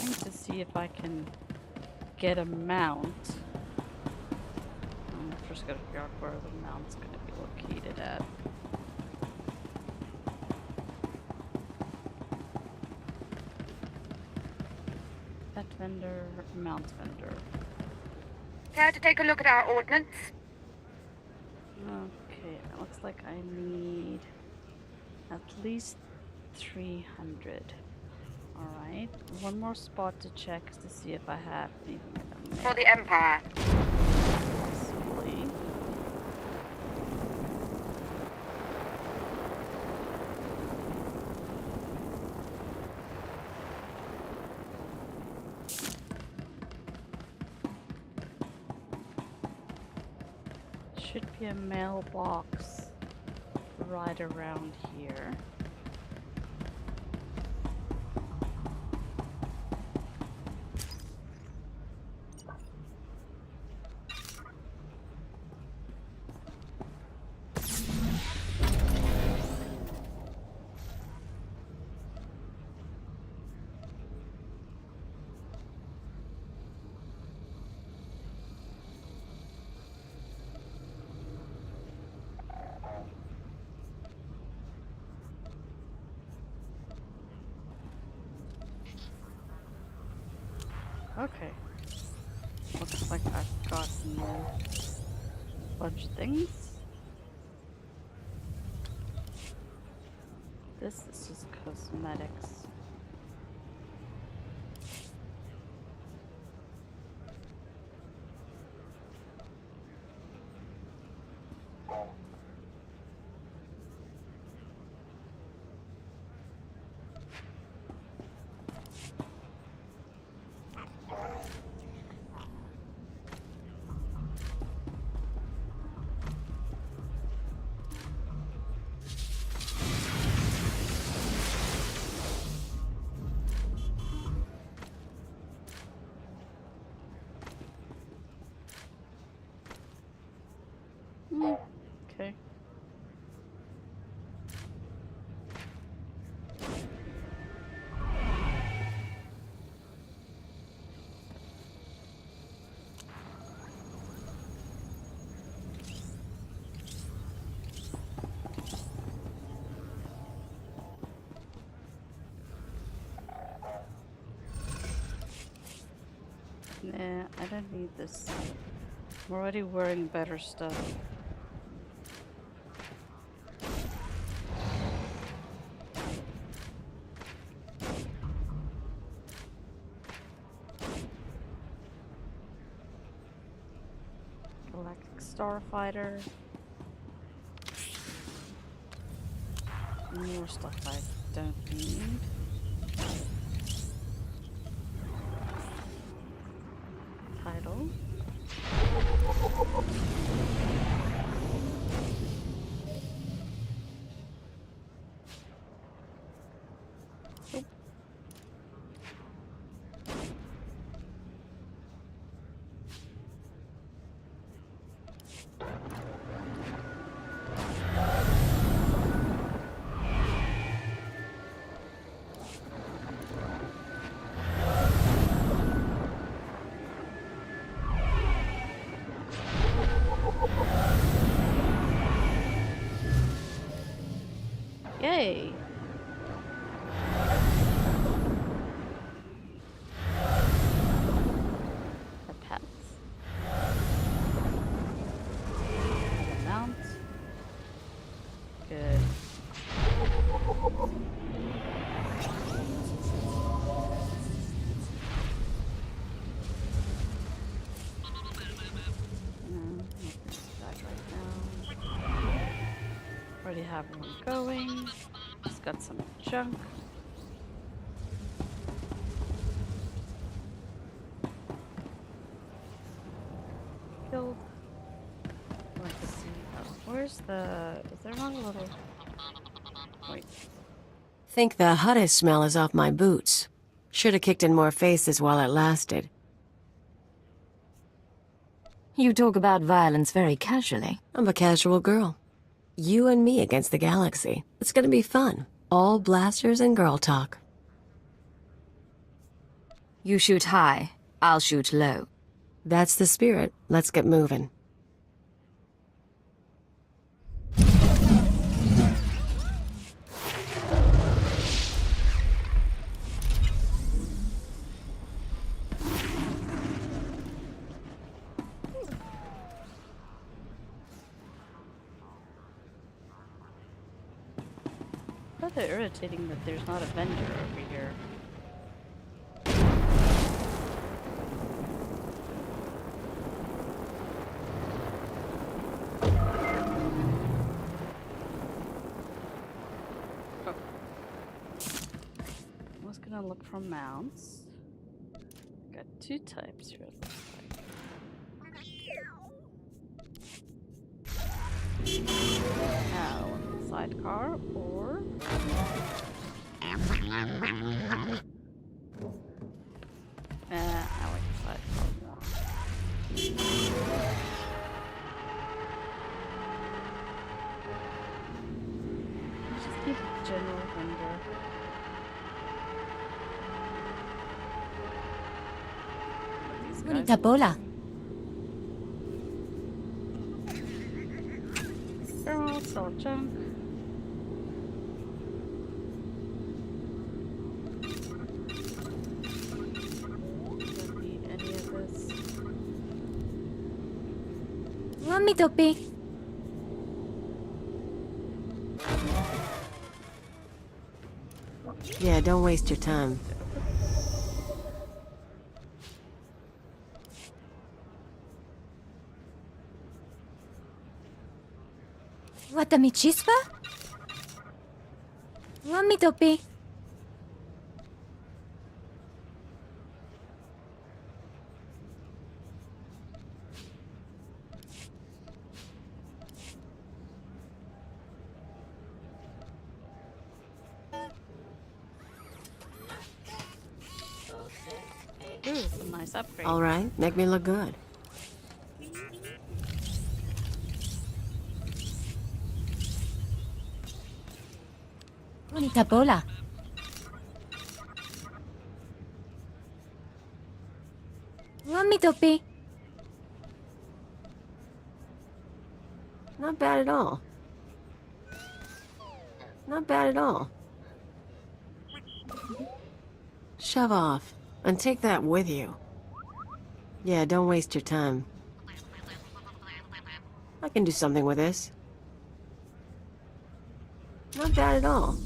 checking to see if I can get a mount. I'm first gotta figure out where the mount's gonna be located at. Pet vendor, mount vendor. Care to take a look at our ordnance? Okay, it looks like I need at least 300. Alright, one more spot to check to see if I have anything in the mail. For the Empire. Possibly. Should be a mailbox right around here. Okay. Looks like I've gotten a bunch of things. This is just cosmetics. Okay. Nah, I don't need this. I'm already wearing better stuff. Galactic Starfighter. More stuff I don't need. Title. Nope. Yay! The pets. The mount. Good. That right now. Already have one going. It's got some junk. Killed. I'd like to see. Oh, where's the? Is there not a little? Wait. Think the hottest smell is off my boots. Should have kicked in more faces while it lasted. You talk about violence very casually. I'm a casual girl. You and me against the galaxy. It's gonna be fun. All blasters and girl talk. You shoot high, I'll shoot low. That's the spirit. Let's get moving. Rather irritating that there's not a vendor over here. Oh. I was gonna look for mounts. Got two types here, it looks like. Now, sidecar or I like the sidecar more. Just keep it general vendor. These guys Bonita bola. Girl, sell junk. Don't need any of this. Mami topi. Yeah, don't waste your time. Watami chispa? Mami topi. Ooh, it's a nice upgrade. All right, make me look good. Bonita bola. Mami topi. Not bad at all. Not bad at all. Shove off, and take that with you. Yeah, don't waste your time. I can do something with this. Not bad at all.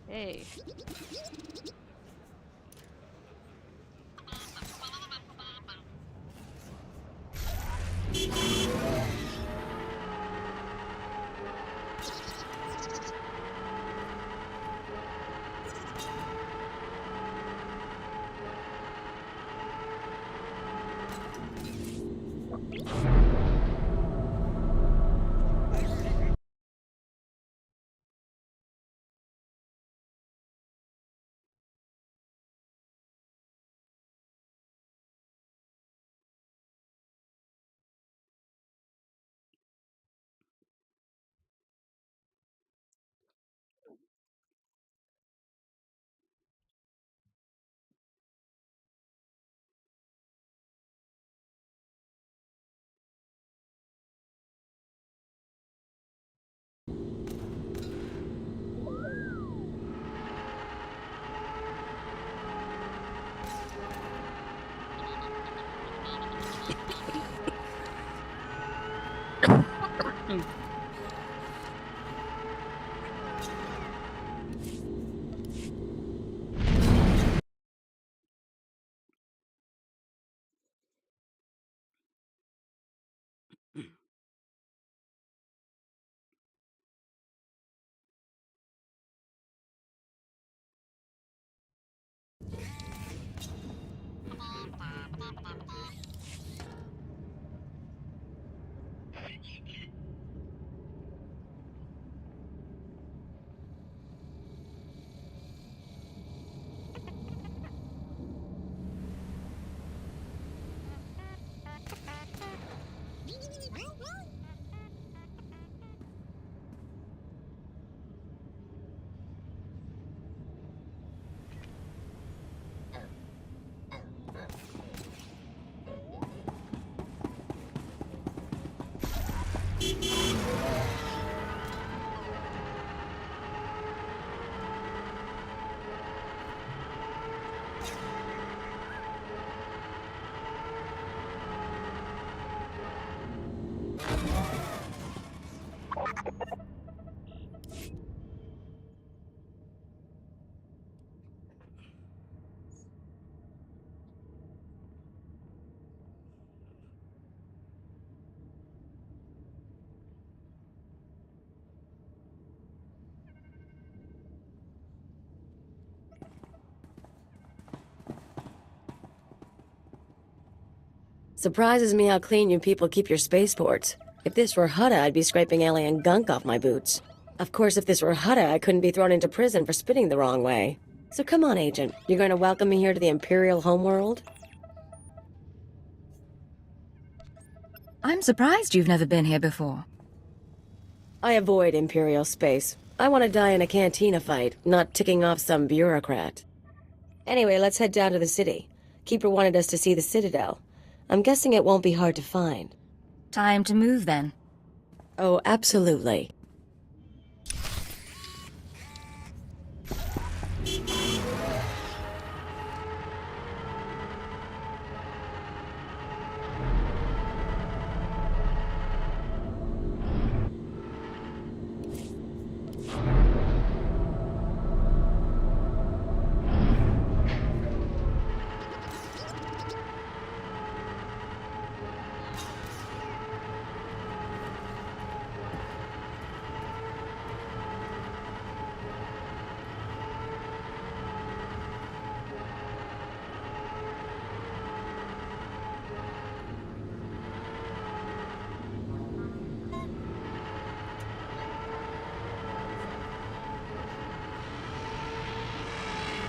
Hey. Surprises me how clean you people keep your spaceports. If this were Hutta, I'd be scraping alien gunk off my boots. Of course, if this were Hutta, I couldn't be thrown into prison for spitting the wrong way. So come on, Agent. You're going to welcome me here to the Imperial homeworld? I'm surprised you've never been here before. I avoid Imperial space. I want to die in a cantina fight, not ticking off some bureaucrat. Anyway, let's head down to the city. Keeper wanted us to see the Citadel. I'm guessing it won't be hard to find. Time to move, then. Oh, absolutely.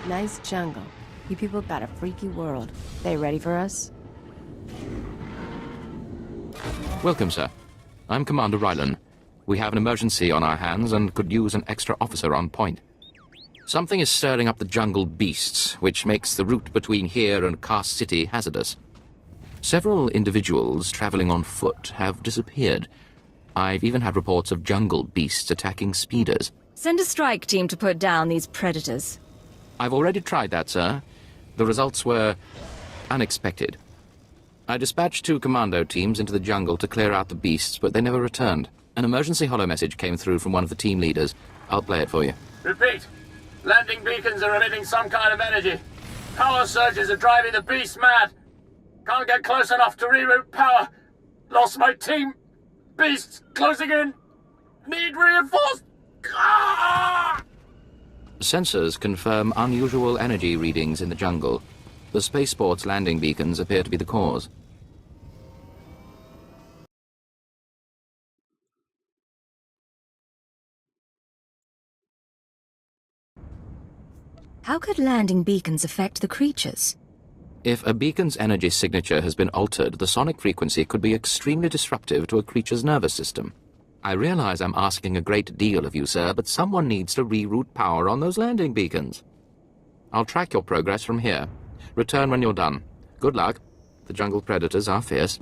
Nice jungle. You people got a freaky world. They ready for us? Welcome, sir. I'm Commander Rylan. We have an emergency on our hands and could use an extra officer on point. Something is stirring up the jungle beasts, which makes the route between here and Cast City hazardous. Several individuals traveling on foot have disappeared. I've even had reports of jungle beasts attacking speeders. Send a strike team to put down these predators. I've already tried that, sir. The results were unexpected. I dispatched 2 commando teams into the jungle to clear out the beasts, but they never returned. An emergency holo message came through from one of the team leaders. I'll play it for you. Repeat. Landing beacons are emitting some kind of energy. Power surges are driving the beast mad. Can't get close enough to reroute power. Lost my team. Beasts closing in. Need reinforced. Ah! Sensors confirm unusual energy readings in the jungle. The spaceport's landing beacons appear to be the cause. How could landing beacons affect the creatures? If a beacon's energy signature has been altered, the sonic frequency could be extremely disruptive to a creature's nervous system. I realize I'm asking a great deal of you, sir, but someone needs to reroute power on those landing beacons. I'll track your progress from here. Return when you're done. Good luck. The jungle predators are fierce.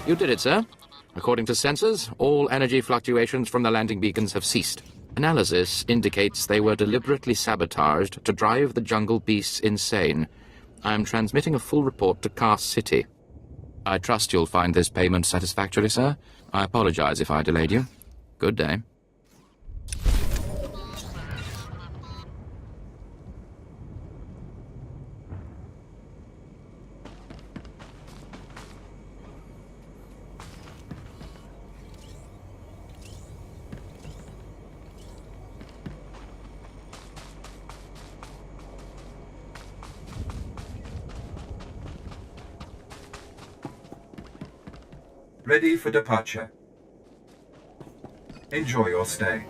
You did it, sir. According to sensors, all energy fluctuations from the landing beacons have ceased. Analysis indicates they were deliberately sabotaged to drive the jungle beasts insane. I am transmitting a full report to Car City. I trust you'll find this payment satisfactory, sir. I apologize if I delayed you. Good day. Ready for departure. Enjoy your stay.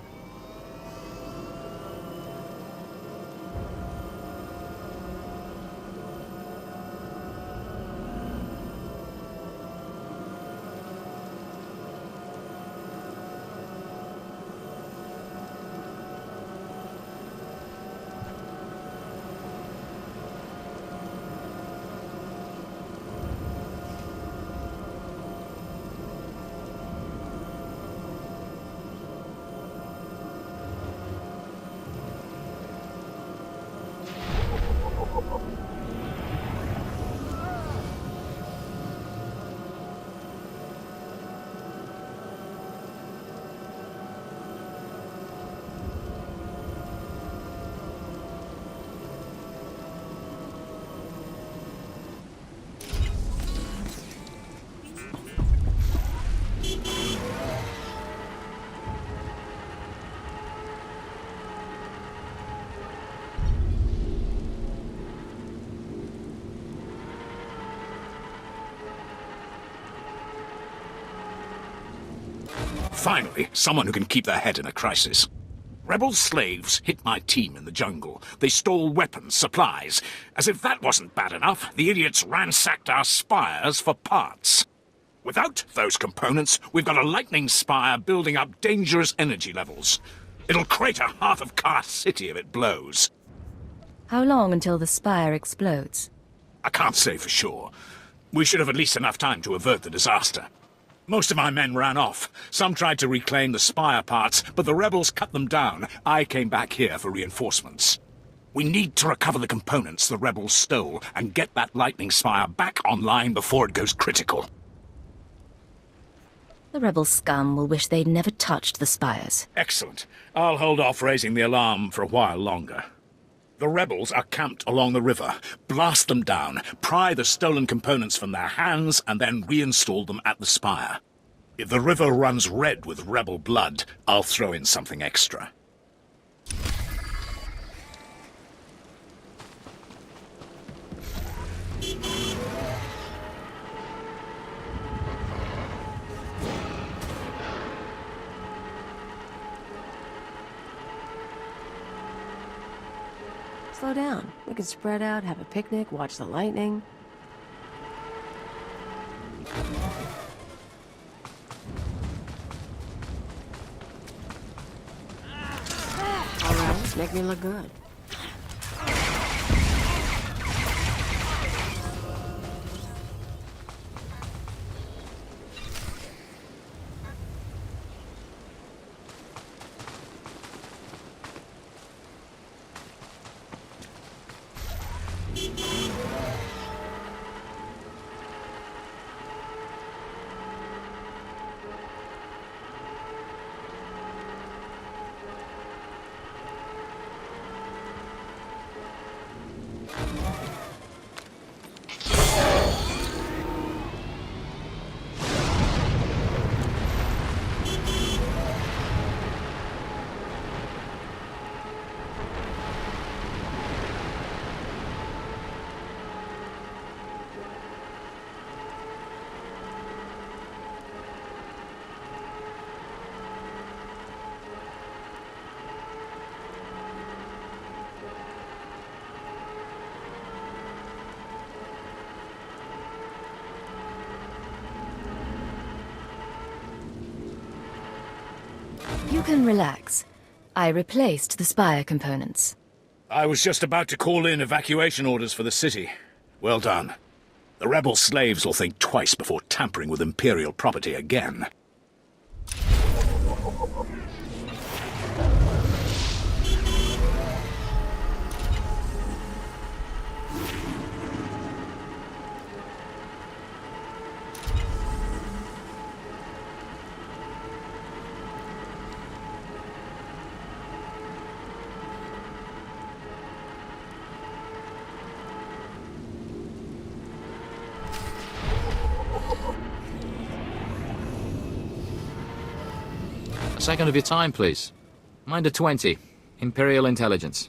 Finally, someone who can keep their head in a crisis. Rebel slaves hit my team in the jungle. They stole weapons, supplies. As if that wasn't bad enough, the idiots ransacked our spires for parts. Without those components, we've got a lightning spire building up dangerous energy levels. It'll crater half of Car City if it blows. How long until the spire explodes? I can't say for sure. We should have at least enough time to avert the disaster. Most of my men ran off. Some tried to reclaim the spire parts, but the rebels cut them down. I came back here for reinforcements. We need to recover the components the rebels stole and get that lightning spire back online before it goes critical. The rebel scum will wish they'd never touched the spires. Excellent. I'll hold off raising the alarm for a while longer. The rebels are camped along the river. Blast them down, pry the stolen components from their hands, and then reinstall them at the spire. If the river runs red with rebel blood, I'll throw in something extra. Slow down. We can spread out, have a picnic, watch the lightning. All right, make me look good. You can relax. I replaced the spire components. I was just about to call in evacuation orders for the city. Well done. The rebel slaves will think twice before tampering with Imperial property again. A second of your time, please. Minder 20. Imperial Intelligence.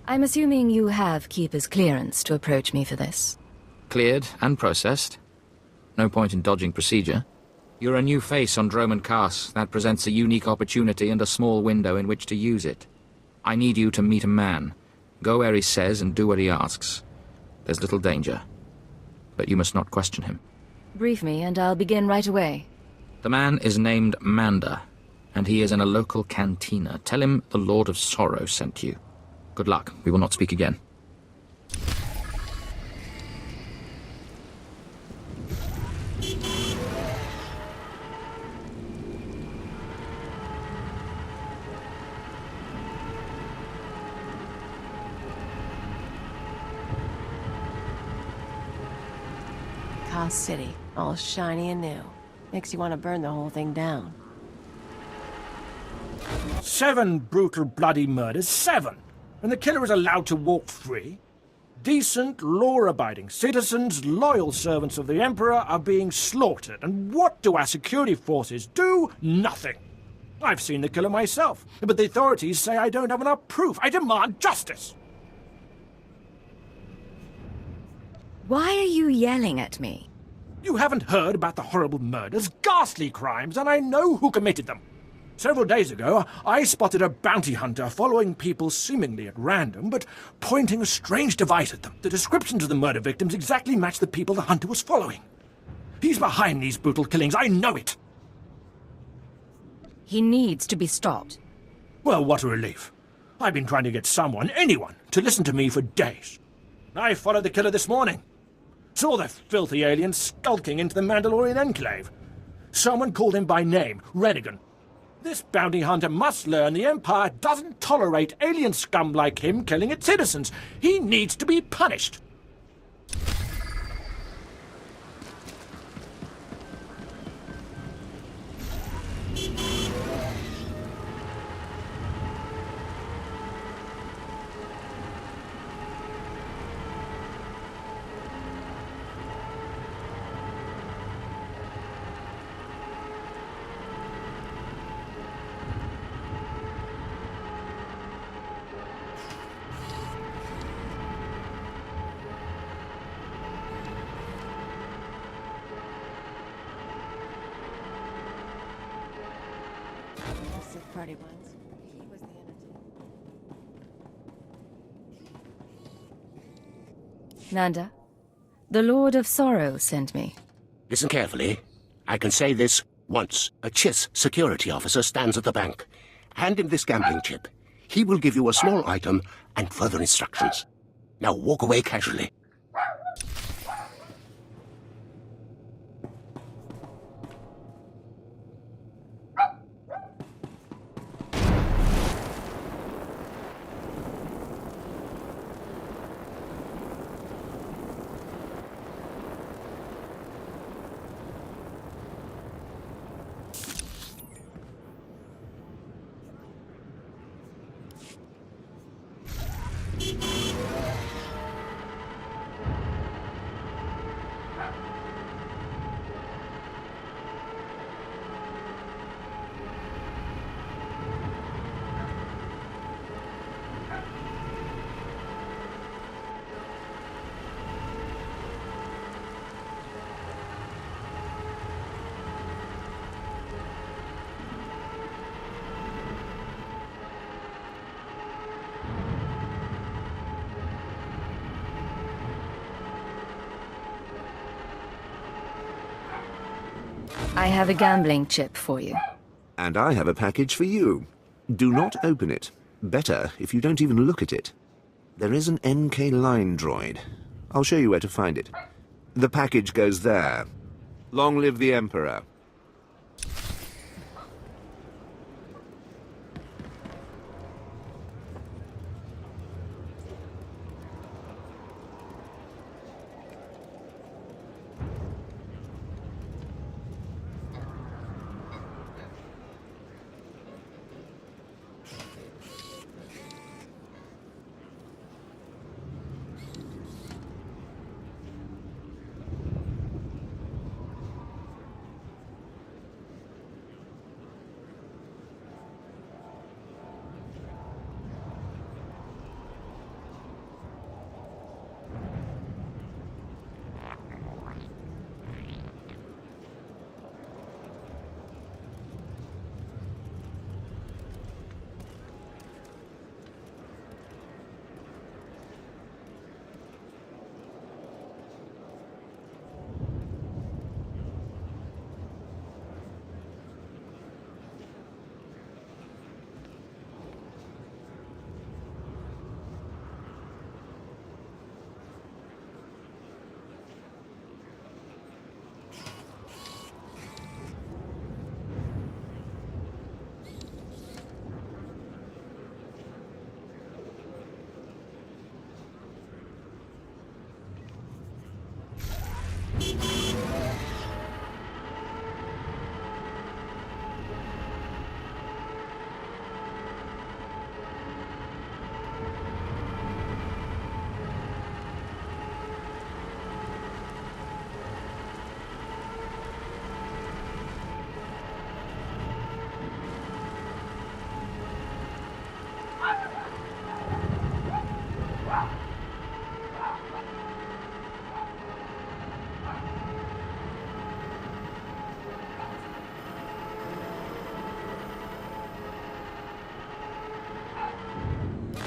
I'm assuming you have Keeper's clearance to approach me for this. Cleared and processed. No point in dodging procedure. You're a new face on Droman Cars. That presents a unique opportunity and a small window in which to use it. I need you to meet a man. Go where he says and do what he asks. There's little danger. But you must not question him. Brief me and I'll begin right away. The man is named Mander, and he is in a local cantina. Tell him the Lord of Sorrow sent you. Good luck. We will not speak again. Cos City, all shiny and new. Makes you want to burn the whole thing down. 7 brutal, bloody murders. 7! And the killer is allowed to walk free? Decent, law-abiding citizens, loyal servants of the Emperor, are being slaughtered. And what do our security forces do? Nothing. I've seen the killer myself, but the authorities say I don't have enough proof. I demand justice! Why are you yelling at me? You haven't heard about the horrible murders, ghastly crimes, and I know who committed them. Several days ago, I spotted a bounty hunter following people seemingly at random, but pointing a strange device at them. The descriptions of the murder victims exactly match the people the hunter was following. He's behind these brutal killings, I know it. He needs to be stopped. Well, what a relief. I've been trying to get someone, anyone, to listen to me for days. I followed the killer this morning. Saw the filthy alien skulking into the Mandalorian enclave. Someone called him by name, Renegan. This bounty hunter must learn the Empire doesn't tolerate alien scum like him killing its citizens. He needs to be punished. Party ones. He was the entertainer. Nanda, the Lord of Sorrow sent me. Listen carefully. I can say this once. A Chiss security officer stands at the bank. Hand him this gambling chip. He will give you a small item and further instructions. Now walk away casually. I have a gambling chip for you. And I have a package for you. Do not open it. Better if you don't even look at it. There is an NK line droid. I'll show you where to find it. The package goes there. Long live the Emperor.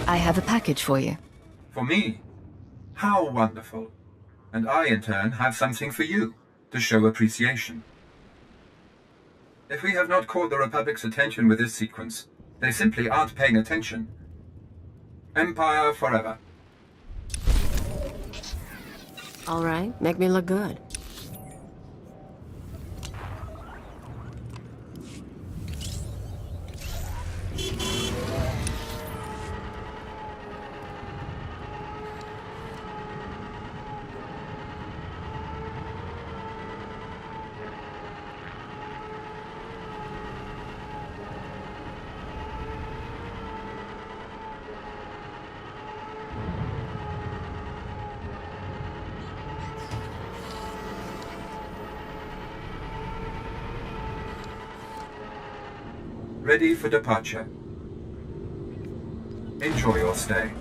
I have a package for you. For me? How wonderful. And I, in turn, have something for you, to show appreciation. If we have not caught the Republic's attention with this sequence, they simply aren't paying attention. Empire forever. All right, make me look good. Ready for departure. Enjoy your stay.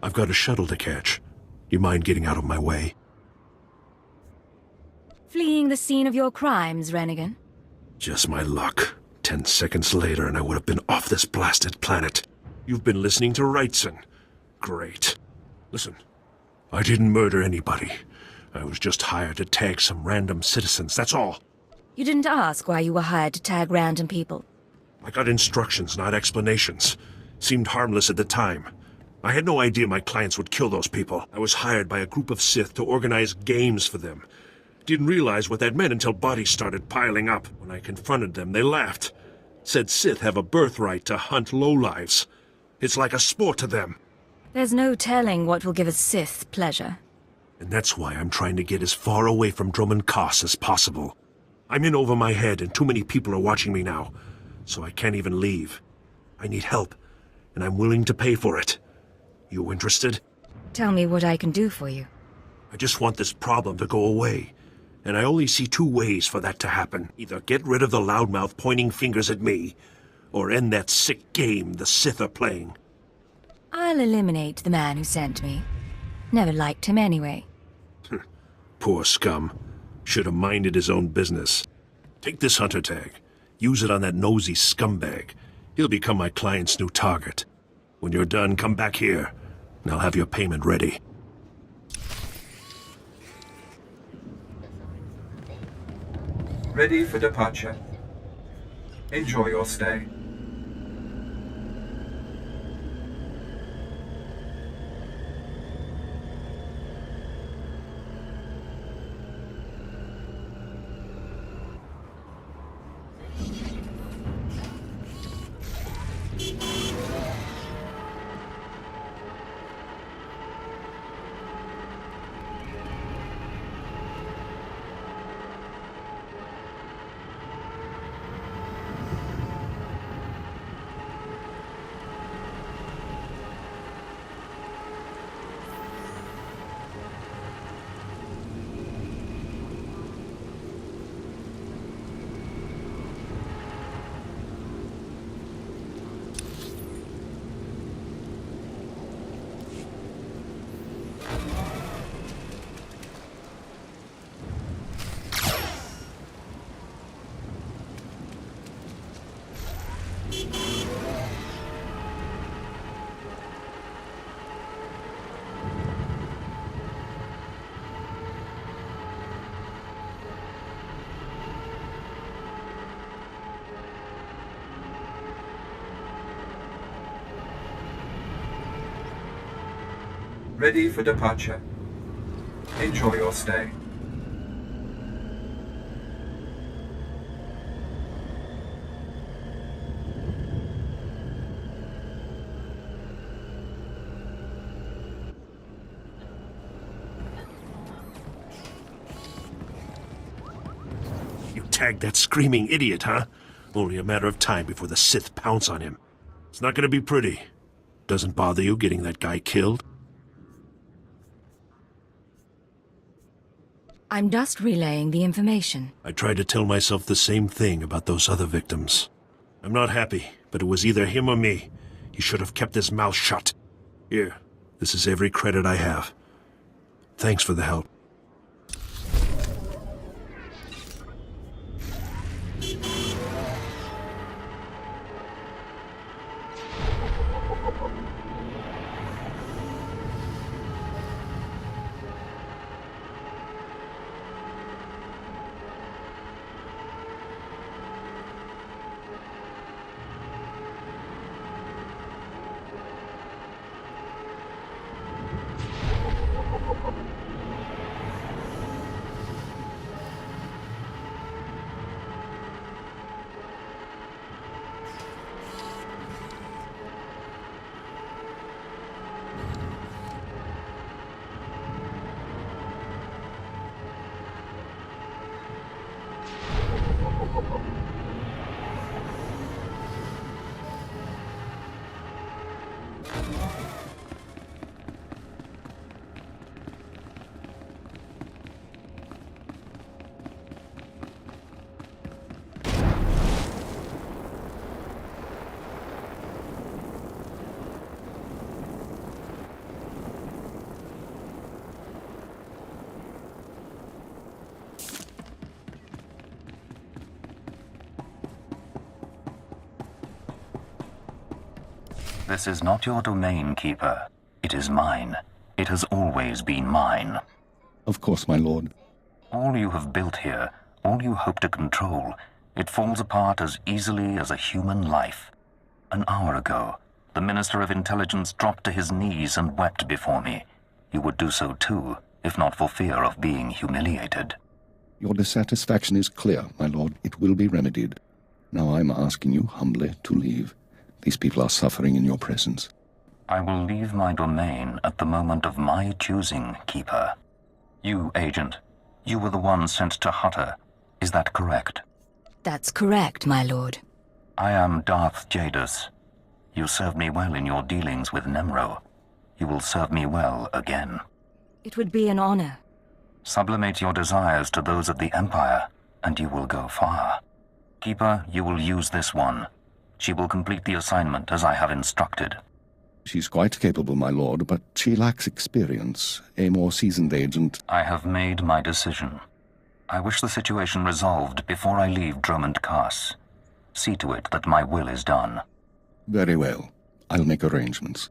I've got a shuttle to catch. You mind getting out of my way? Fleeing the scene of your crimes, Rennigan? Just my luck. 10 seconds later and I would have been off this blasted planet. You've been listening to Wrightson. Great. Listen, I didn't murder anybody. I was just hired to tag some random citizens, that's all. You didn't ask why you were hired to tag random people. I got instructions, not explanations. Seemed harmless at the time. I had no idea my clients would kill those people. I was hired by a group of Sith to organize games for them. Didn't realize what that meant until bodies started piling up. When I confronted them, they laughed. Said Sith have a birthright to hunt lowlives. It's like a sport to them. There's no telling what will give a Sith pleasure. And that's why I'm trying to get as far away from Drummond Koss as possible. I'm in over my head and too many people are watching me now, so I can't even leave. I need help, and I'm willing to pay for it. You interested? Tell me what I can do for you. I just want this problem to go away. And I only see two ways for that to happen. Either get rid of the loudmouth pointing fingers at me, or end that sick game the Sith are playing. I'll eliminate the man who sent me. Never liked him anyway. Poor scum. Should have minded his own business. Take this hunter tag. Use it on that nosy scumbag. He'll become my client's new target. When you're done, come back here, and I'll have your payment ready. Ready for departure. Enjoy your stay. Ready for departure. Enjoy your stay. You tagged that screaming idiot, huh? Only a matter of time before the Sith pounce on him. It's not gonna be pretty. Doesn't bother you getting that guy killed? I'm just relaying the information. I tried to tell myself the same thing about those other victims. I'm not happy, but it was either him or me. He should have kept his mouth shut. Here, this is every credit I have. Thanks for the help. This is not your domain, Keeper. It is mine. It has always been mine. Of course, my lord. All you have built here, all you hope to control, it falls apart as easily as a human life. An hour ago, The Minister of Intelligence dropped to his knees and wept before me. You would do so too, if not for fear of being humiliated. Your dissatisfaction is clear, my lord. It will be remedied. Now I'm asking you humbly to leave. These people are suffering in your presence. I will leave my domain at the moment of my choosing, Keeper. You, Agent, you were the one sent to Hutter. Is that correct? That's correct, my lord. I am Darth Jadus. You served me well in your dealings with Nemro. You will serve me well again. It would be an honor. Sublimate your desires to those of the Empire, and you will go far. Keeper, you will use this one. She will complete the assignment as I have instructed. She's quite capable, my lord, but she lacks experience. A more seasoned agent... I have made my decision. I wish the situation resolved before I leave Drummond Cass. See to it that my will is done. Very well. I'll make arrangements.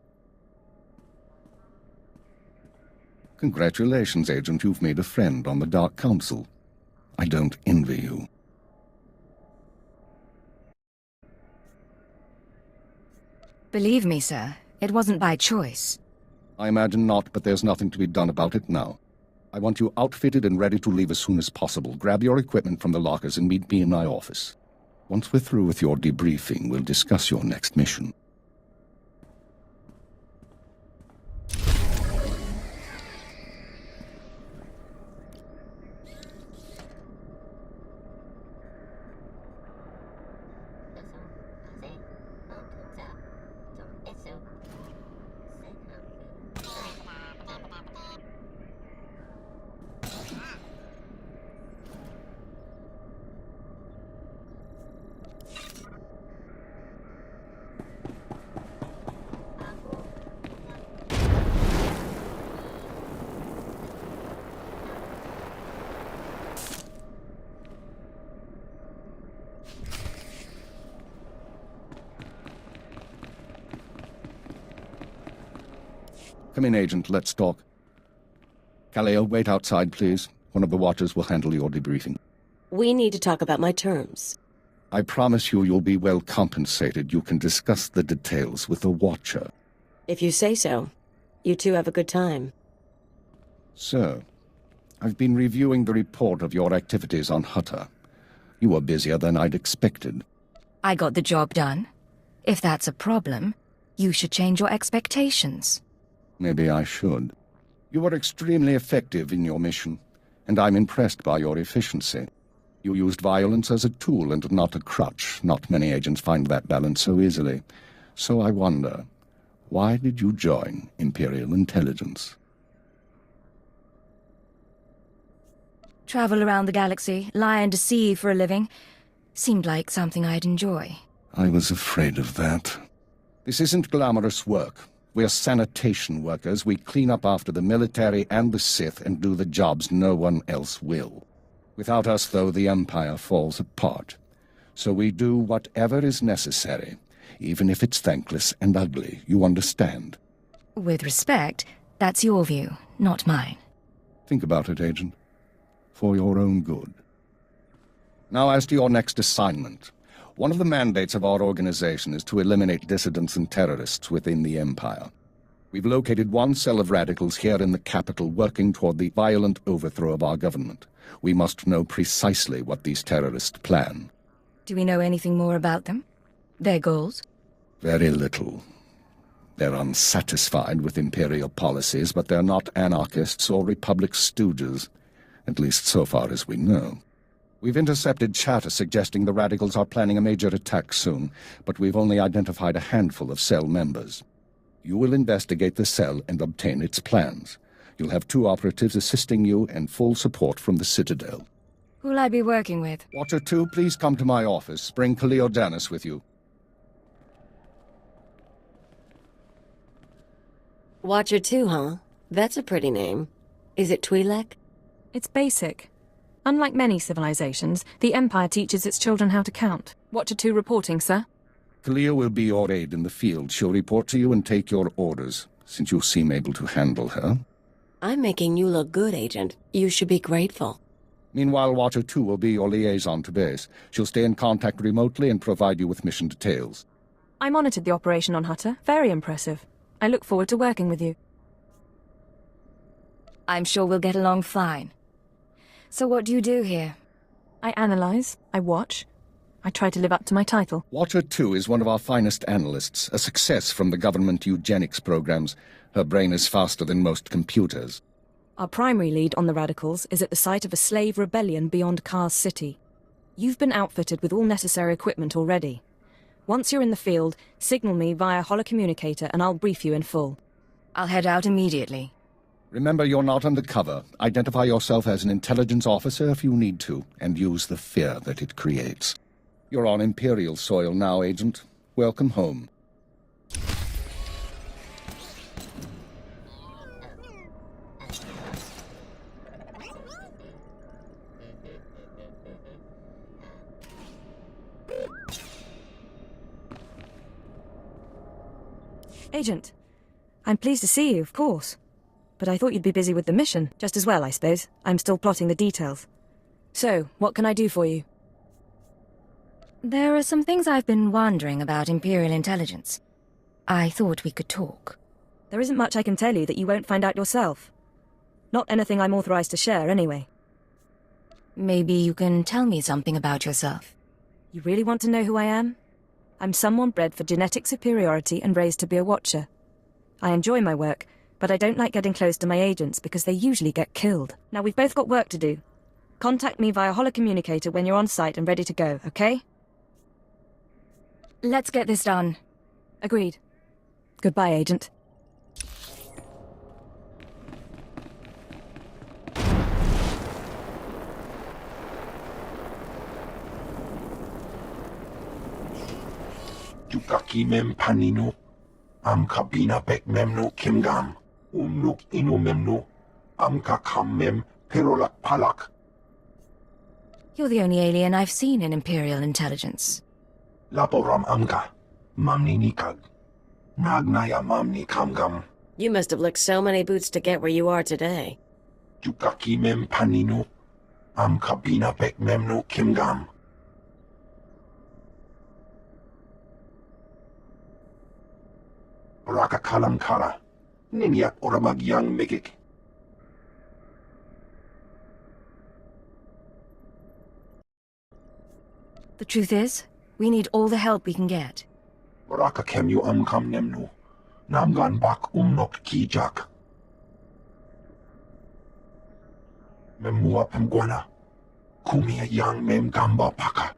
Congratulations, Agent. You've made a friend on the Dark Council. I don't envy you. Believe me, sir, it wasn't by choice. I imagine not, but there's nothing to be done about it now. I want you outfitted and ready to leave as soon as possible. Grab your equipment from the lockers and meet me in my office. Once we're through with your debriefing, we'll discuss your next mission. Come in, Agent. Let's talk. Kaleo, wait outside, please. One of the watchers will handle your debriefing. We need to talk about my terms. I promise you you'll be well compensated. You can discuss the details with the watcher. If you say so. You two have a good time. Sir, I've been reviewing the report of your activities on Hutter. You were busier than I'd expected. I got the job done. If that's a problem, you should change your expectations. Maybe I should. You were extremely effective in your mission, and I'm impressed by your efficiency. You used violence as a tool and not a crutch. Not many agents find that balance so easily. So I wonder, why did you join Imperial Intelligence? Travel around the galaxy, lie and deceive for a living. Seemed like something I'd enjoy. I was afraid of that. This isn't glamorous work. We're sanitation workers. We clean up after the military and the Sith and do the jobs no one else will. Without us, though, the Empire falls apart. So we do whatever is necessary, even if it's thankless and ugly. You understand? With respect, that's your view, not mine. Think about it, Agent. For your own good. Now, as to your next assignment. One of the mandates of our organization is to eliminate dissidents and terrorists within the Empire. We've located one cell of radicals here in the capital working toward the violent overthrow of our government. We must know precisely what these terrorists plan. Do we know anything more about them? Their goals? Very little. They're unsatisfied with Imperial policies, but they're not anarchists or Republic stooges, at least so far as we know. We've intercepted chatter suggesting the radicals are planning a major attack soon, but we've only identified a handful of cell members. You will investigate the cell and obtain its plans. You'll have 2 operatives assisting you and full support from the Citadel. Who'll I be working with? Watcher 2, please come to my office. Bring Kaleo Danis with you. Watcher 2, huh? That's a pretty name. Is it Twi'lek? It's basic. Unlike many civilizations, the Empire teaches its children how to count. Watcher 2 reporting, sir. Kaleo will be your aide in the field. She'll report to you and take your orders, since you seem able to handle her. I'm making you look good, Agent. You should be grateful. Meanwhile, Watcher 2 will be your liaison to base. She'll stay in contact remotely and provide you with mission details. I monitored the operation on Hutter. Very impressive. I look forward to working with you. I'm sure we'll get along fine. So what do you do here? I analyze, I watch, I try to live up to my title. Watcher 2 is one of our finest analysts, a success from the government eugenics programs. Her brain is faster than most computers. Our primary lead on the radicals is at the site of a slave rebellion beyond Kars City. You've been outfitted with all necessary equipment already. Once you're in the field, signal me via holocommunicator and I'll brief you in full. I'll head out immediately. Remember, you're not undercover. Identify yourself as an intelligence officer if you need to, and use the fear that it creates. You're on Imperial soil now, Agent. Welcome home. Agent, I'm pleased to see you, of course. But I thought you'd be busy with the mission. Just as well, I suppose. I'm still plotting the details. So, what can I do for you? There are some things I've been wondering about Imperial intelligence. I thought we could talk. There isn't much I can tell you that you won't find out yourself. Not anything I'm authorized to share, anyway. Maybe you can tell me something about yourself. You really want to know who I am? I'm someone bred for genetic superiority and raised to be a watcher. I enjoy my work, but I don't like getting close to my agents because they usually get killed. Now, we've both got work to do. Contact me via holocommunicator when you're on site and ready to go, okay? Let's get this done. Agreed. Goodbye, Agent. Jukaki mem panino, am kabina bek memno kimgam, nuk ino memno, am kakam mem perolak palak. You're the only alien I've seen in Imperial intelligence. Laporam amka, mamni nikag, nagnaya mamni kamgam. You must have licked so many boots to get where you are today. Jukaki mem panino, am kabina bek memno kimgam. Raka kalam kara, ninyak oramagyang megik. The truth is, we need all the help we can get. Raka kem you kam nemnu, namgan bak nok kijak. Memua pemguana, kumia yang mem gamba paka.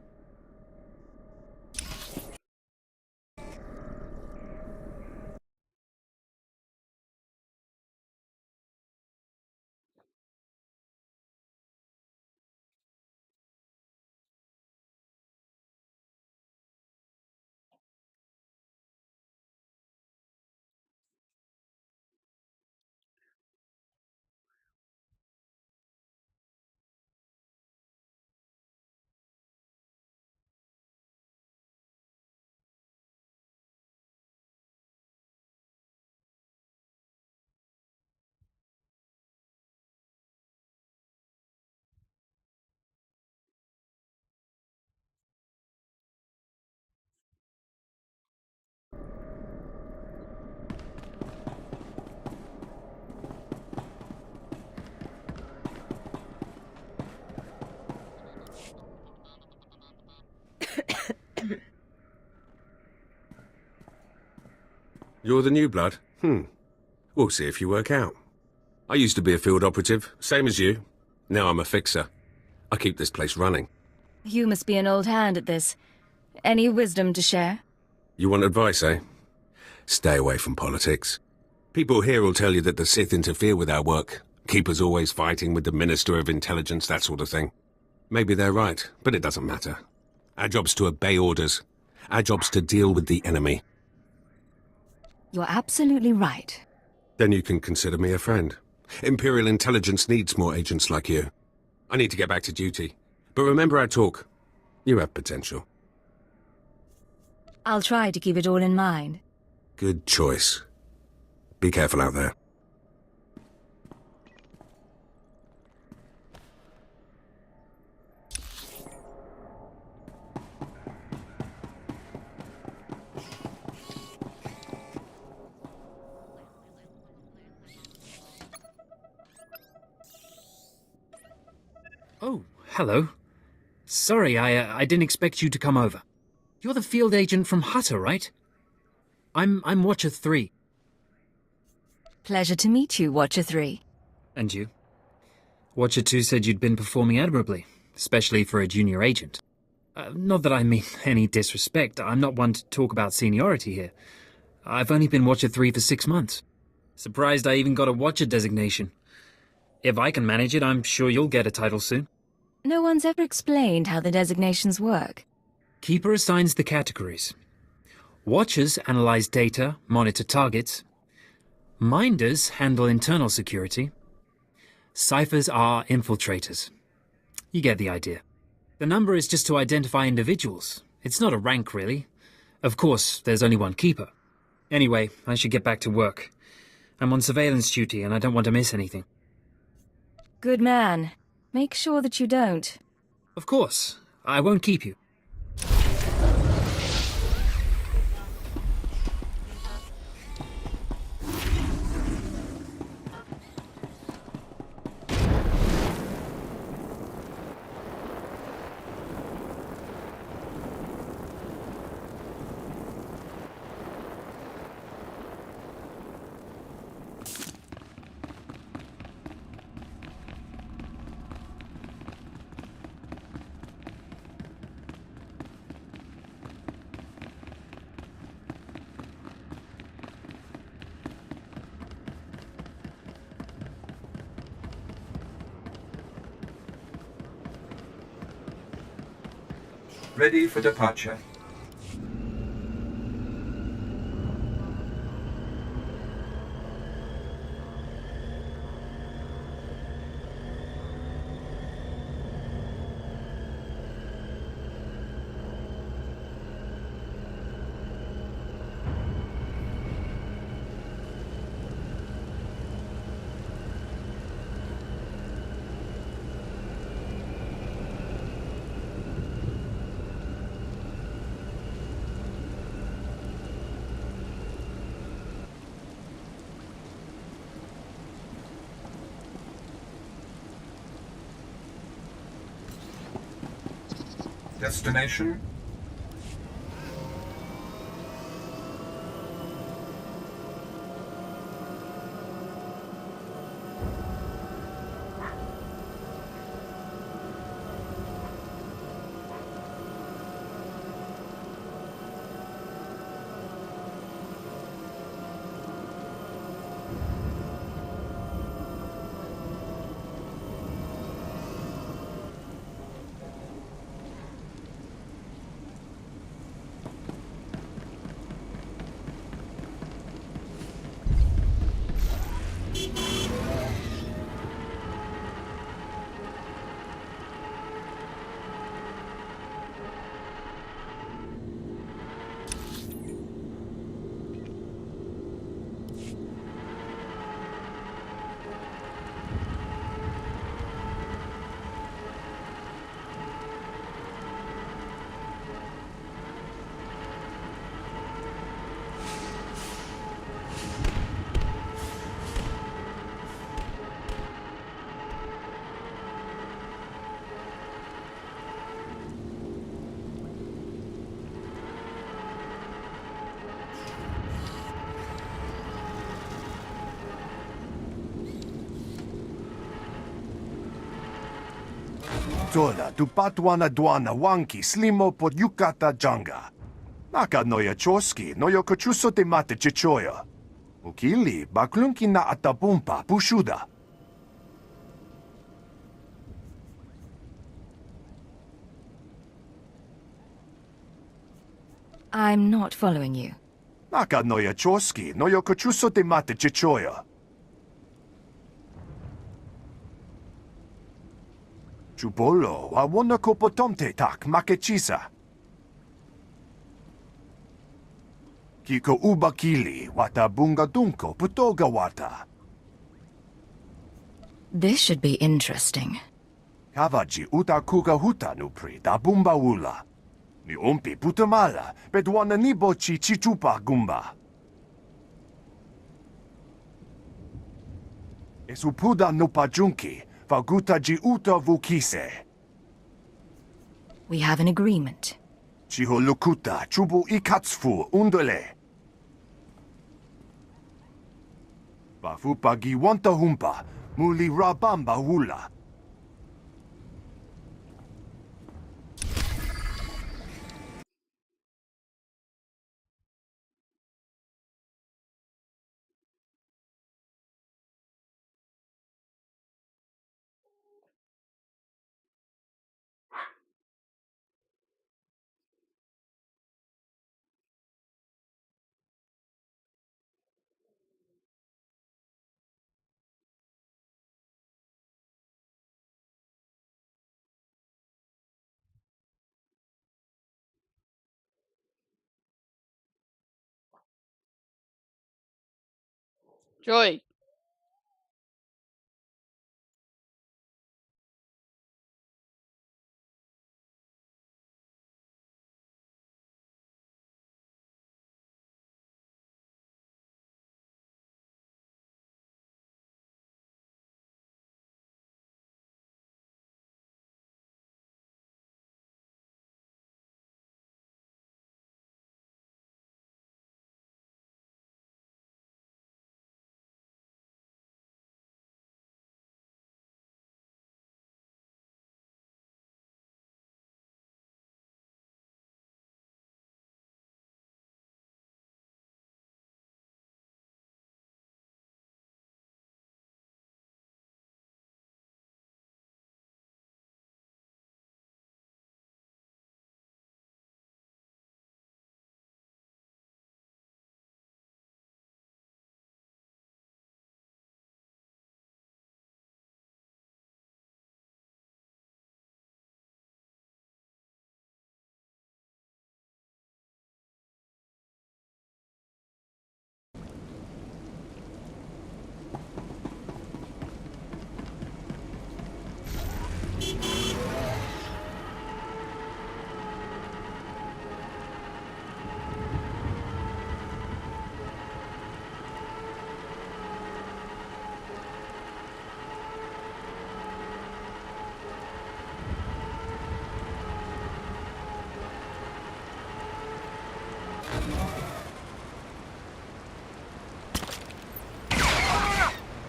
You're the new blood? We'll see if you work out. I used to be a field operative, same as you. Now I'm a fixer. I keep this place running. You must be an old hand at this. Any wisdom to share? You want advice, eh? Stay away from politics. People here will tell you that the Sith interfere with our work. Keep us always fighting with the Minister of Intelligence, that sort of thing. Maybe they're right, but it doesn't matter. Our job's to obey orders. Our job's to deal with the enemy. You're absolutely right. Then you can consider me a friend. Imperial Intelligence needs more agents like you. I need to get back to duty. But remember our talk. You have potential. I'll try to keep it all in mind. Good choice. Be careful out there. Oh, hello. Sorry, I didn't expect you to come over. You're the field agent from Hutter, right? I'm Watcher 3. Pleasure to meet you, Watcher 3. And you? Watcher 2 said you'd been performing admirably, especially for a junior agent. Not that I mean any disrespect, I'm not one to talk about seniority here. I've only been Watcher 3 for 6 months. Surprised I even got a Watcher designation. If I can manage it, I'm sure you'll get a title soon. No one's ever explained how the designations work. Keeper assigns the categories. Watchers analyze data, monitor targets. Minders handle internal security. Ciphers are infiltrators. You get the idea. The number is just to identify individuals. It's not a rank, really. Of course, there's only one keeper. Anyway, I should get back to work. I'm on surveillance duty and I don't want to miss anything. Good man. Make sure that you don't. Of course. I won't keep you. Ready for departure. Destination? Tola tu Padawan dwana wanki slimo pod yukata janga. Naka noya choski noyo kochuso te mate chichoya. Ukili baklunki na atapumpa pushuda. I'm not following you. Naka noya choski noyo kochuso te mate chichoya. Chupolo wawona kopotomte tak makechisa. Kiko ubakili wata bungadunko putoga wata. This should be interesting. Kavaji uta kuga huta nupri da bumba ula. Ni umpi putamala bedwana nibochi chichupa gumba. Esupuda nupajunki Faguta jiuta vukise. We have an agreement. Chiho lukuta chubu ikatsfu undole. Bafupa giwanta humpa muli rabamba hula. Joy.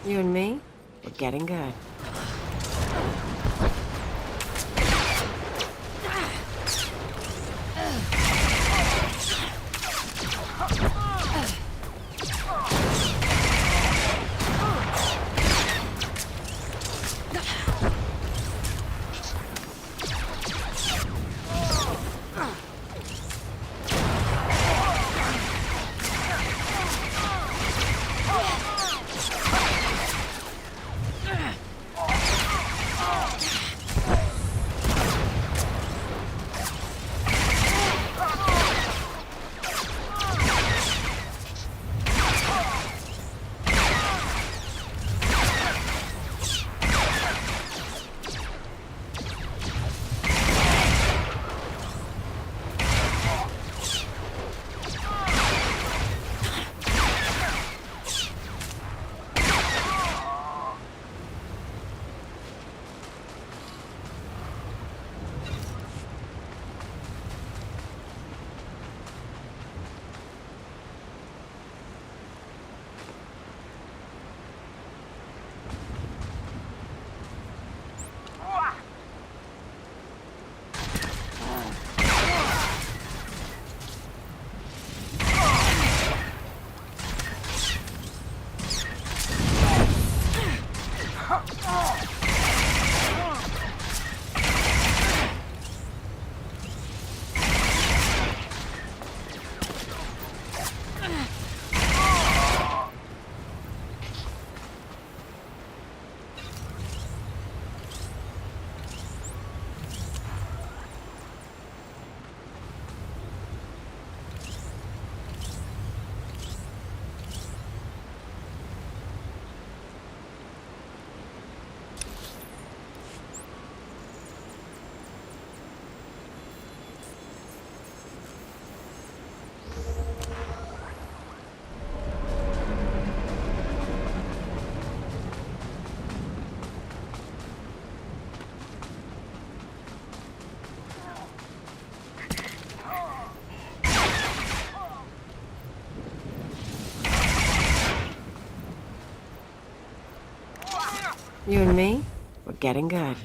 You and me, we're getting good. You and me, we're getting good.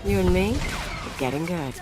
You and me, we're getting good.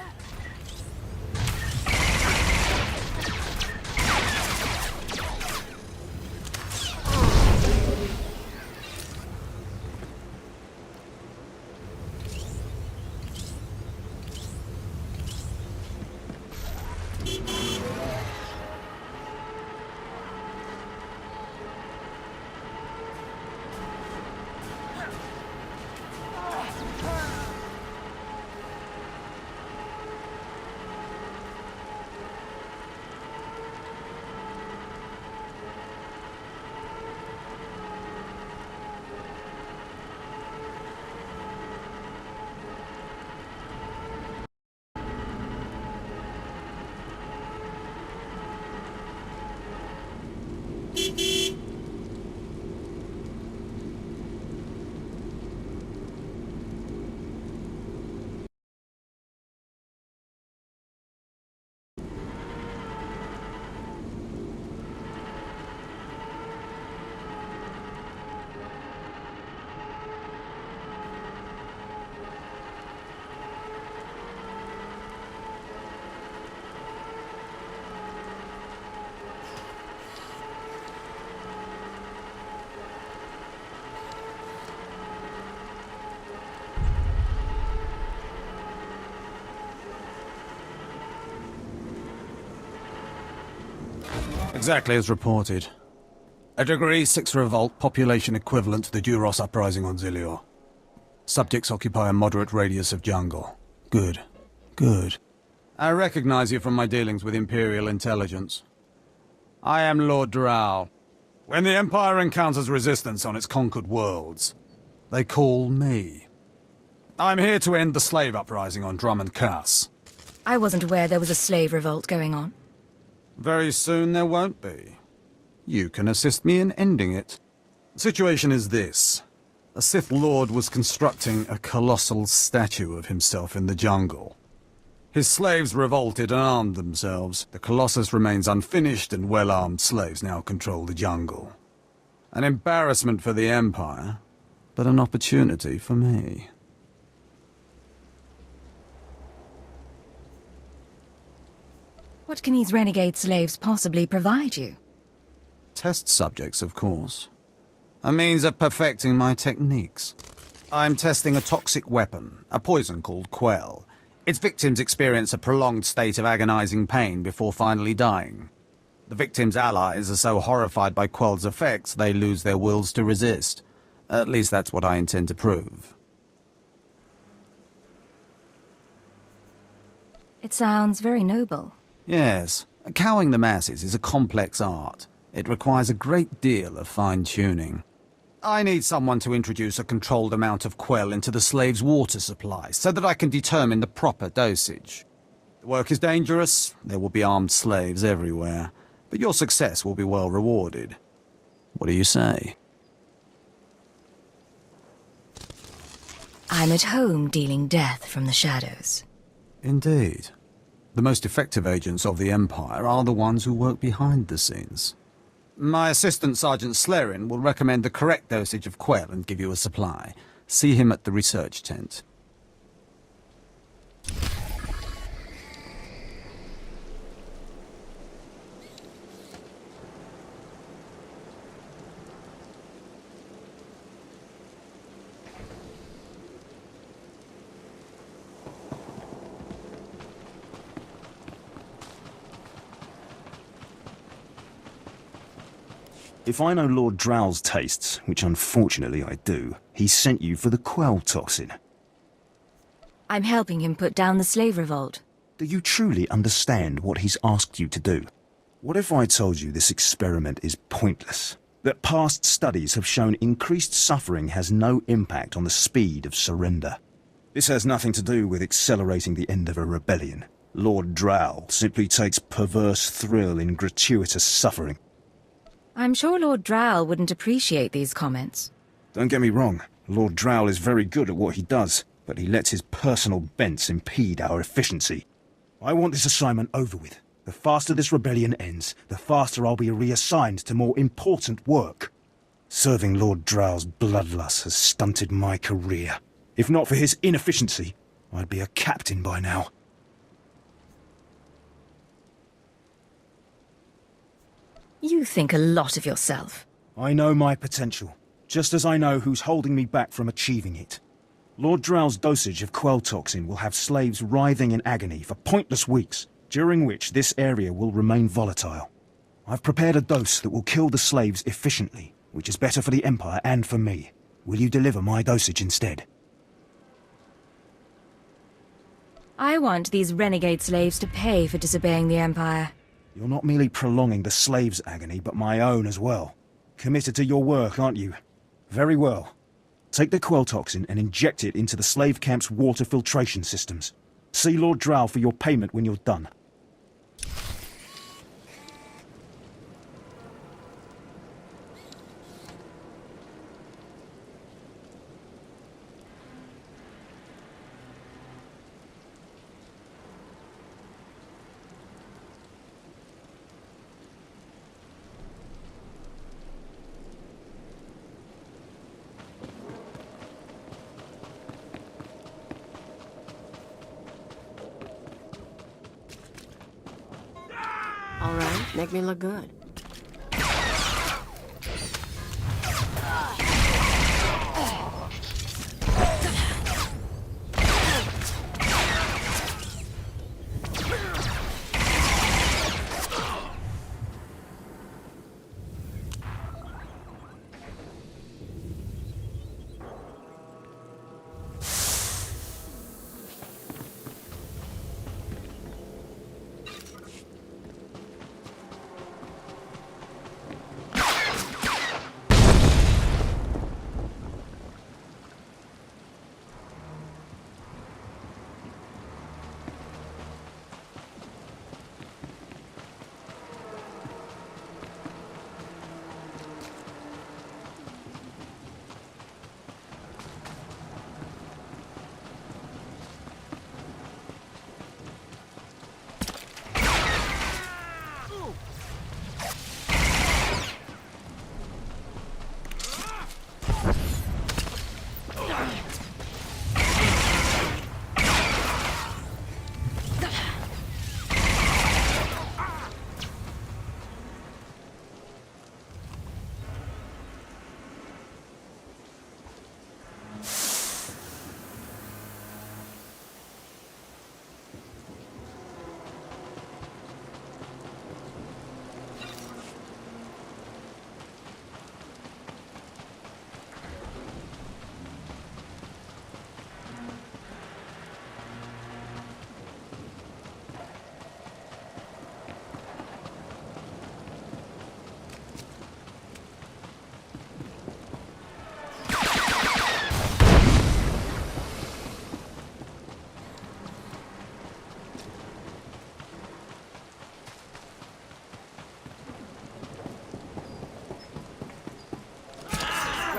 Exactly as reported. A Degree 6 revolt, population equivalent to the Duros uprising on Zilior. Subjects occupy a moderate radius of jungle. Good. Good. I recognize you from my dealings with Imperial intelligence. I am Lord Drow. When the Empire encounters resistance on its conquered worlds, they call me. I'm here to end the slave uprising on Drummond Cass. I wasn't aware there was a slave revolt going on. Very soon there won't be. You can assist me in ending it. The situation is this. A Sith Lord was constructing a colossal statue of himself in the jungle. His slaves revolted and armed themselves. The Colossus remains unfinished, and well-armed slaves now control the jungle. An embarrassment for the Empire, but an opportunity for me. What can these renegade slaves possibly provide you? Test subjects, of course. A means of perfecting my techniques. I'm testing a toxic weapon, a poison called Quell. Its victims experience a prolonged state of agonizing pain before finally dying. The victims' allies are so horrified by Quell's effects they lose their wills to resist. At least that's what I intend to prove. It sounds very noble. Yes. Cowing the masses is a complex art. It requires a great deal of fine-tuning. I need someone to introduce a controlled amount of quell into the slave's water supply, so that I can determine the proper dosage. The work is dangerous, there will be armed slaves everywhere, but your success will be well rewarded. What do you say? I'm at home dealing death from the shadows. Indeed. The most effective agents of the Empire are the ones who work behind the scenes. My assistant, Sergeant Slerin, will recommend the correct dosage of quell and give you a supply. See him at the research tent. If I know Lord Drow's tastes, which unfortunately I do, he sent you for the quell toxin. I'm helping him put down the slave revolt. Do you truly understand what he's asked you to do? What if I told you this experiment is pointless? That past studies have shown increased suffering has no impact on the speed of surrender? This has nothing to do with accelerating the end of a rebellion. Lord Drow simply takes perverse thrill in gratuitous suffering. I'm sure Lord Drow wouldn't appreciate these comments. Don't get me wrong, Lord Drow is very good at what he does, but he lets his personal bents impede our efficiency. I want this assignment over with. The faster this rebellion ends, the faster I'll be reassigned to more important work. Serving Lord Drow's bloodlust has stunted my career. If not for his inefficiency, I'd be a captain by now. You think a lot of yourself. I know my potential, just as I know who's holding me back from achieving it. Lord Drow's dosage of quell toxin will have slaves writhing in agony for pointless weeks, during which this area will remain volatile. I've prepared a dose that will kill the slaves efficiently, which is better for the Empire and for me. Will you deliver my dosage instead? I want these renegade slaves to pay for disobeying the Empire. You're not merely prolonging the slaves' agony, but my own as well. Committed to your work, aren't you? Very well. Take the quell toxin and inject it into the slave camp's water filtration systems. See Lord Drow for your payment when you're done. All right, make me look good.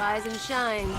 rise and shine.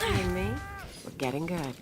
You and me, we're getting good.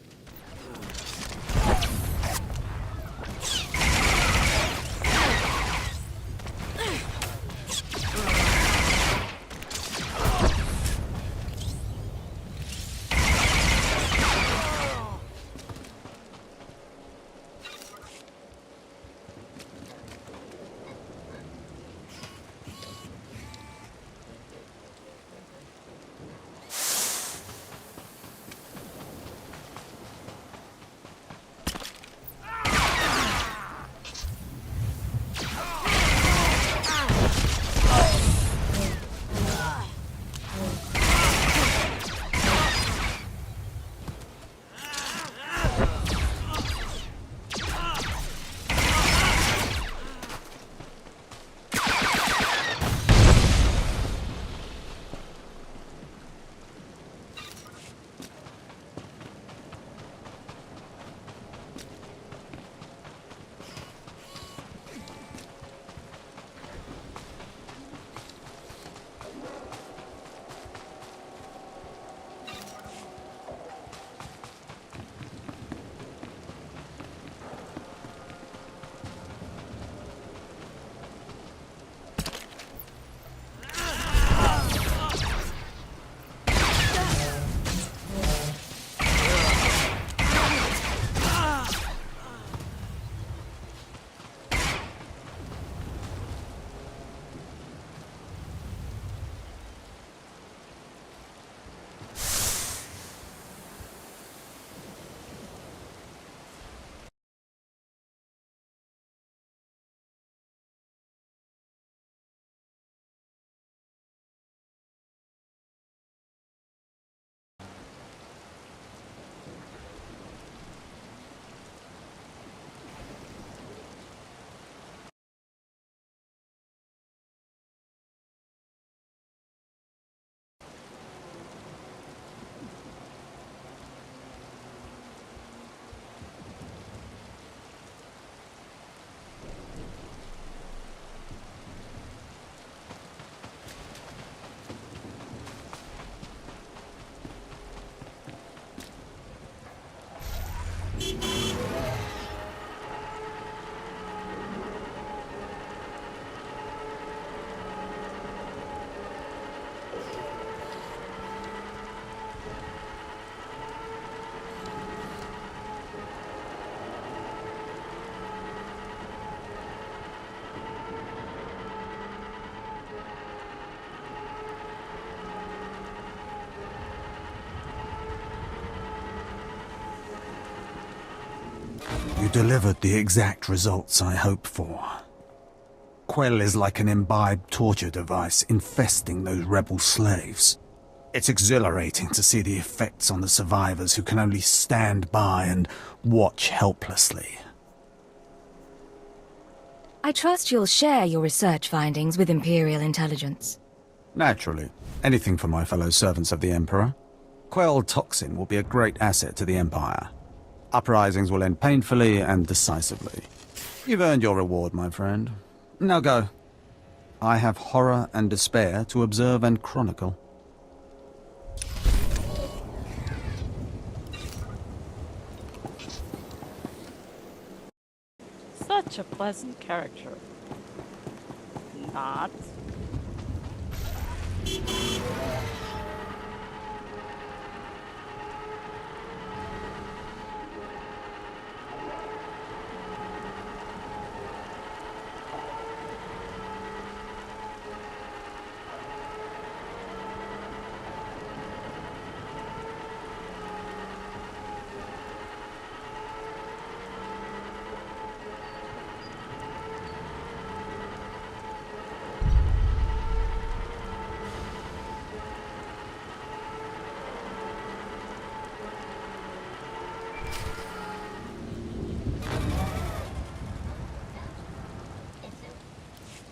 You delivered the exact results I hoped for. Quell is like an imbibed torture device infesting those rebel slaves. It's exhilarating to see the effects on the survivors who can only stand by and watch helplessly. I trust you'll share your research findings with Imperial intelligence. Naturally. Anything for my fellow servants of the Emperor. Quell toxin will be a great asset to the Empire. Uprisings will end painfully and decisively. You've earned your reward, my friend. Now go. I have horror and despair to observe and chronicle. Such a pleasant character. Not.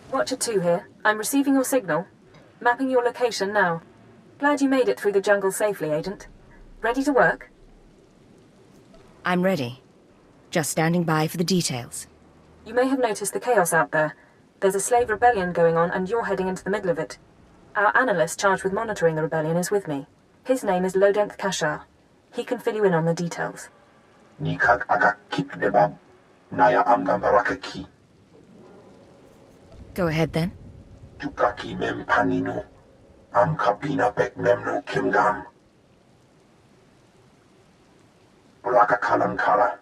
Watcher 2 here. I'm receiving your signal. Mapping your location now. Glad you made it through the jungle safely, Agent. Ready to work? I'm ready. Just standing by for the details. You may have noticed the chaos out there. There's a slave rebellion going on and you're heading into the middle of it. Our analyst charged with monitoring the rebellion is with me. His name is Lodenth Kashar. He can fill you in on the details. Nikak agak kip debab. Naya amgam barakaki. Go ahead then. Tukaki mem panino. Am kapina pek memno kimgam. Raka kalan kala.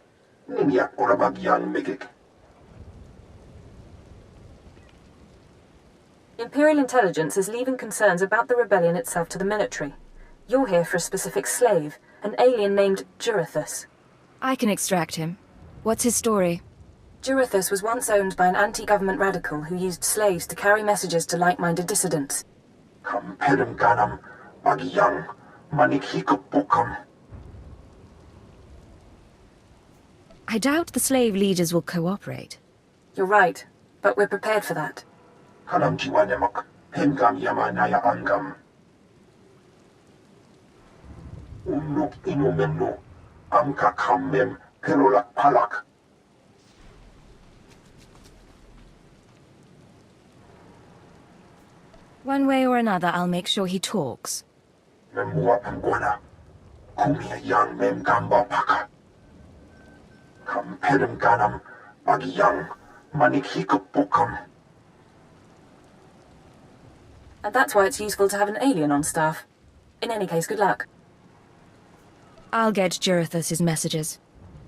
Nimiak orabagyang migik. Imperial intelligence is leaving concerns about the rebellion itself to the military. You're here for a specific slave, an alien named Jurithus. I can extract him. What's his story? Jurithus was once owned by an anti-government radical who used slaves to carry messages to like-minded dissidents. Kampedem ganam bagyang manikhikupukam. I doubt the slave leaders will cooperate. You're right, but we're prepared for that. Kanam jiwanemak hemgam yamanaya angam. Unuk inumemno amka kammem perolak palak. One way or another, I'll make sure he talks. Memua pangwana. Kumia yang mem gamba paka. Kampedem ganam bagyang manikhikupukam. And that's why it's useful to have an alien on staff. In any case, good luck. I'll get Jurithus his messages.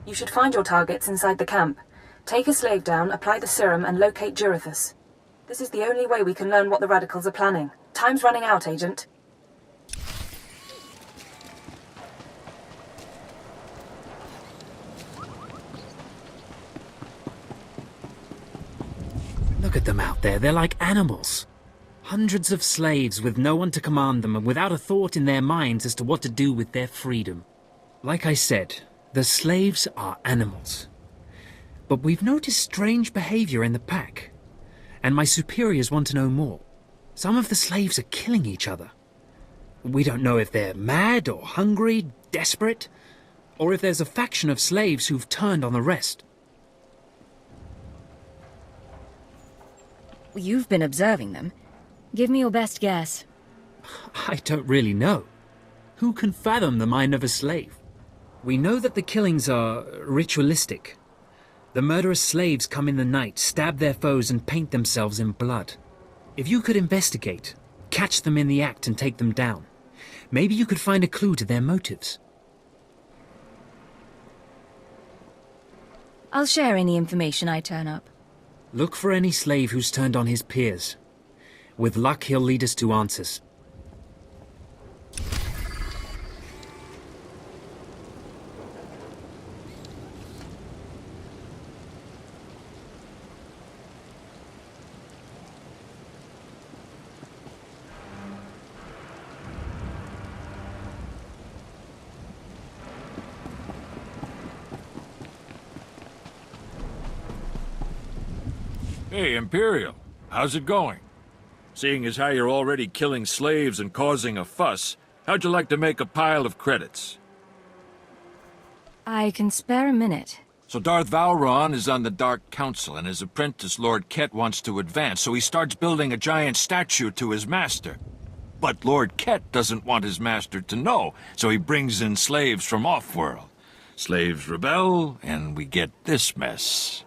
You should find your targets inside the camp. Take a slave down, apply the serum, and locate Jurithus. This is the only way we can learn what the radicals are planning. Time's running out, Agent. Look at them out there, they're like animals. Hundreds of slaves with no one to command them and without a thought in their minds as to what to do with their freedom. Like I said, the slaves are animals. But we've noticed strange behavior in the pack. And my superiors want to know more. Some of the slaves are killing each other. We don't know if they're mad or hungry, desperate, or if there's a faction of slaves who've turned on the rest. You've been observing them. Give me your best guess. I don't really know. Who can fathom the mind of a slave? We know that the killings are ritualistic. The murderous slaves come in the night, stab their foes and paint themselves in blood. If you could investigate, catch them in the act and take them down, maybe you could find a clue to their motives. I'll share any information I turn up. Look for any slave who's turned on his peers. With luck, he'll lead us to answers. Hey, Imperial. How's it going? Seeing as how you're already killing slaves and causing a fuss, how'd you like to make a pile of credits? I can spare a minute. So Darth Valron is on the Dark Council, and his apprentice Lord Ket wants to advance, so he starts building a giant statue to his master. But Lord Ket doesn't want his master to know, so he brings in slaves from off-world. Slaves rebel, and we get this mess.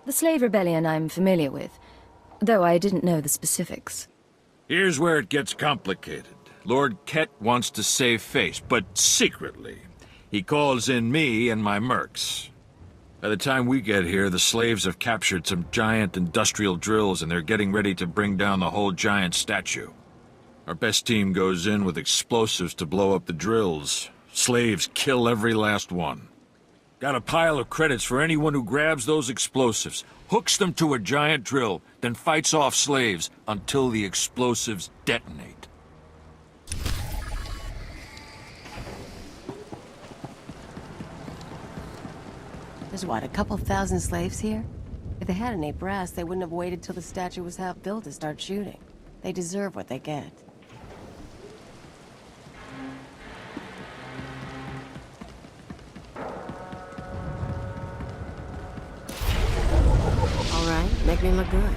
The slave rebellion I'm familiar with, though I didn't know the specifics. Here's where it gets complicated. Lord Ket wants to save face, but secretly. He calls in me and my mercs. By the time we get here, the slaves have captured some giant industrial drills, and they're getting ready to bring down the whole giant statue. Our best team goes in with explosives to blow up the drills. Slaves kill every last one. Got a pile of credits for anyone who grabs those explosives, hooks them to a giant drill, then fights off slaves until the explosives detonate. There's what, a couple thousand slaves here? If they had any brass, they wouldn't have waited till the statue was half built to start shooting. They deserve what they get. All right, make me look good.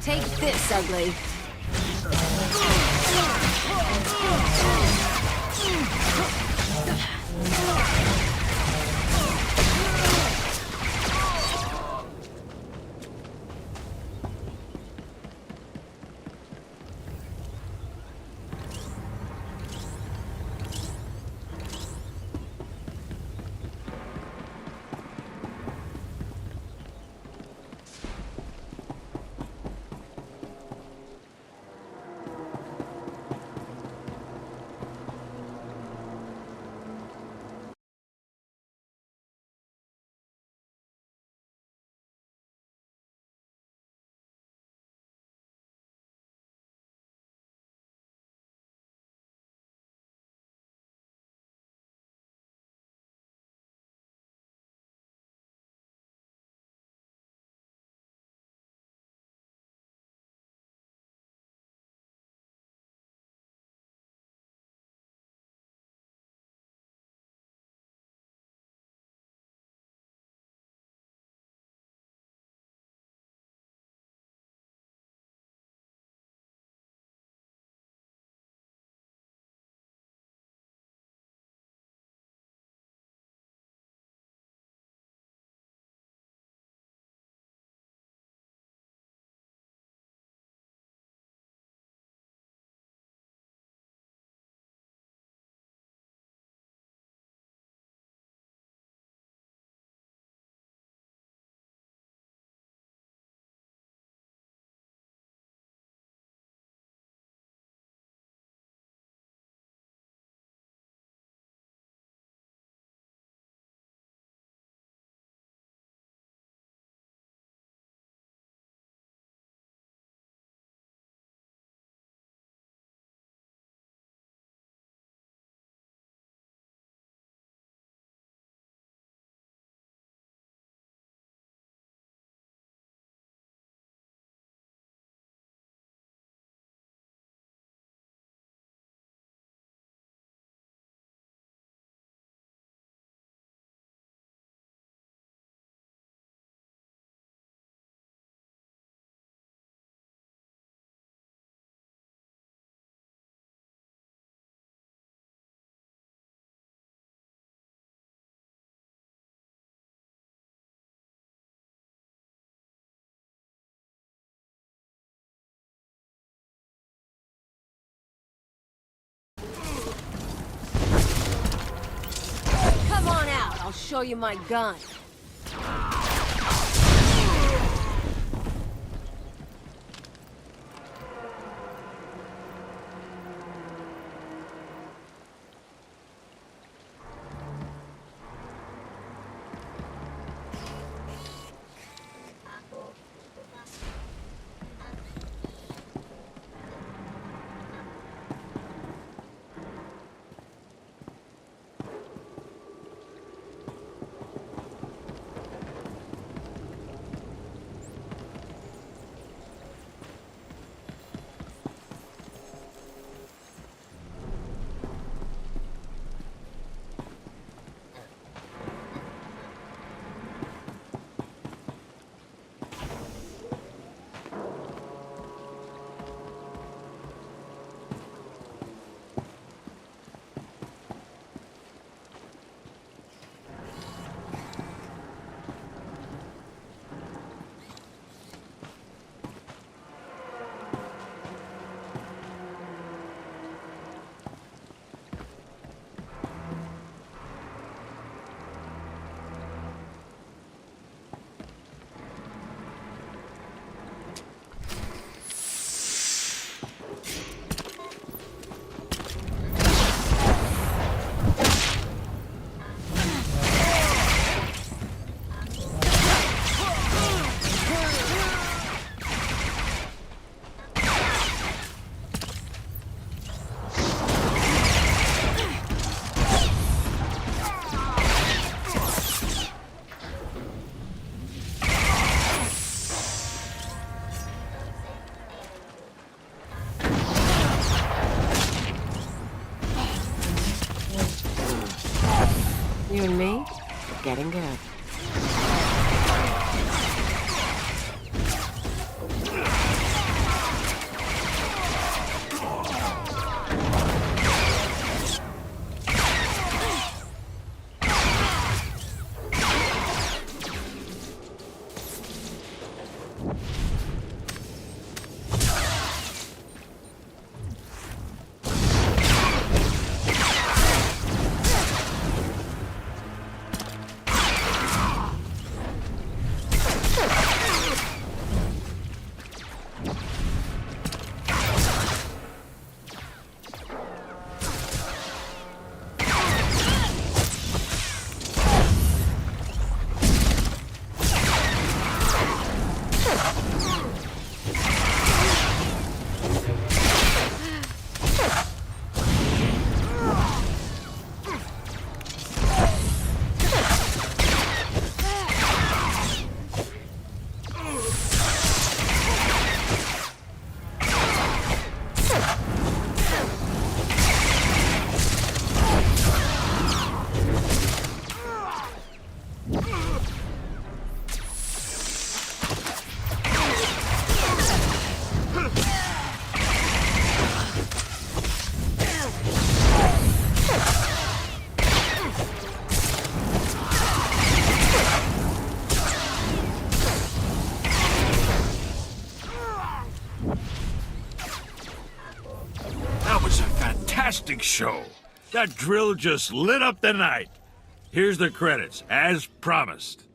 Take this, ugly. I'll show you my gun. You and me, we're getting good. Fantastic show. That drill just lit up the night. Here's the credits, as promised.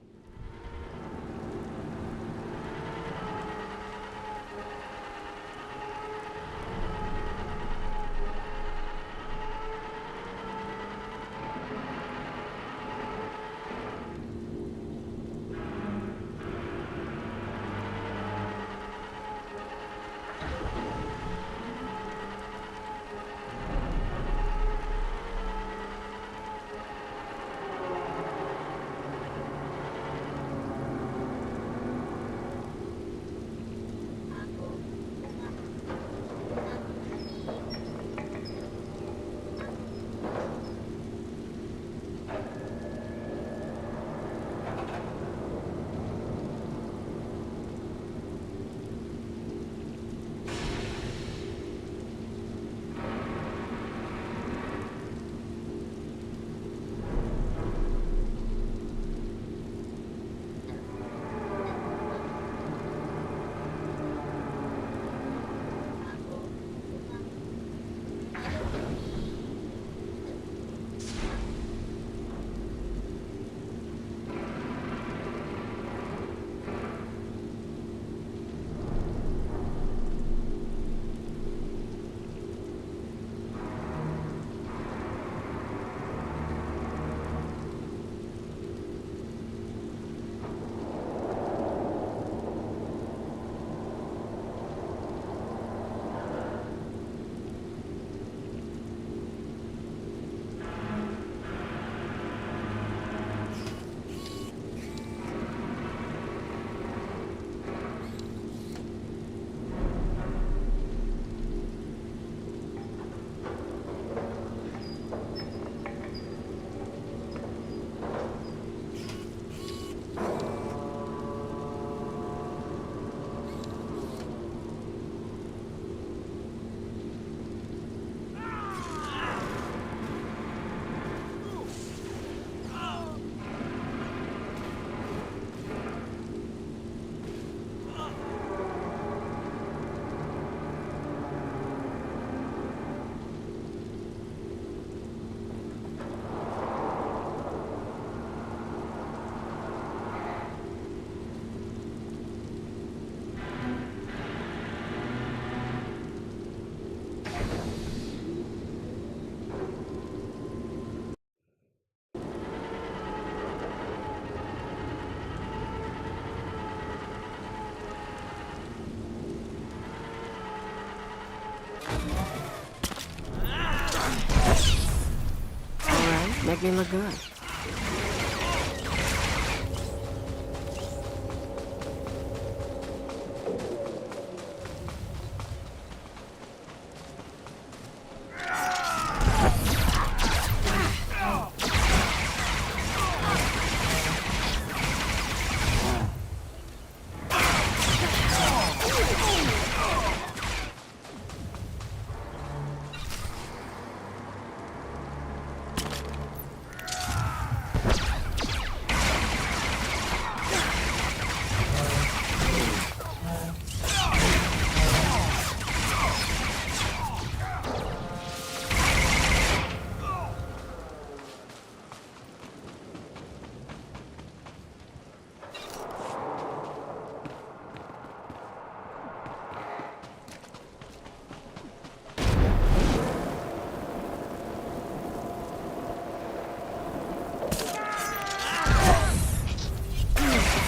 make me look good.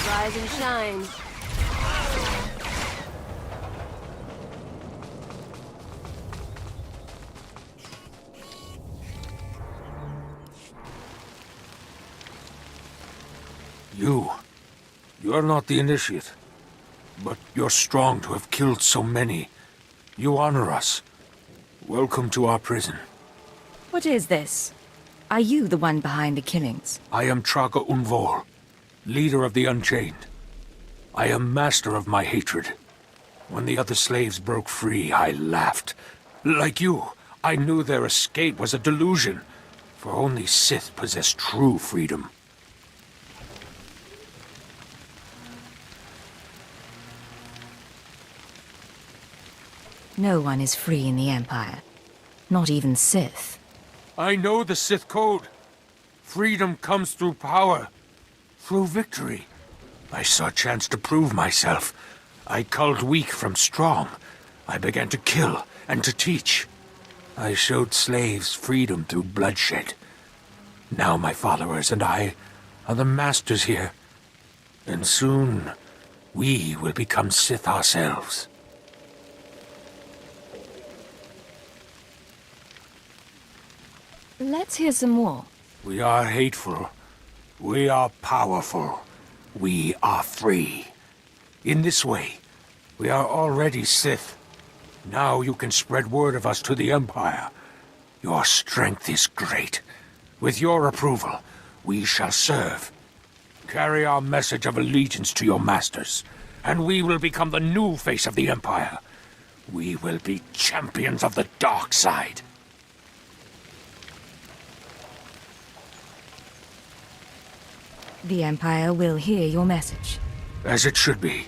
Rise and shine. You're not the initiate, but you're strong to have killed so many. You honor us. Welcome to our prison. What is this? Are you the one behind the killings? I am Traga Unvol, leader of the Unchained. I am master of my hatred. When the other slaves broke free, I laughed. Like you, I knew their escape was a delusion, for only Sith possess true freedom. No one is free in the Empire. Not even Sith. I know the Sith code. Freedom comes through power. Through victory. I saw a chance to prove myself. I culled weak from strong. I began to kill and to teach. I showed slaves freedom through bloodshed. Now my followers and I are the masters here. And soon, we will become Sith ourselves. Let's hear some more. We are hateful. We are powerful. We are free. In this way, we are already Sith. Now you can spread word of us to the Empire. Your strength is great. With your approval, we shall serve. Carry our message of allegiance to your masters, and we will become the new face of the Empire. We will be champions of the dark side. The Empire will hear your message. As it should be.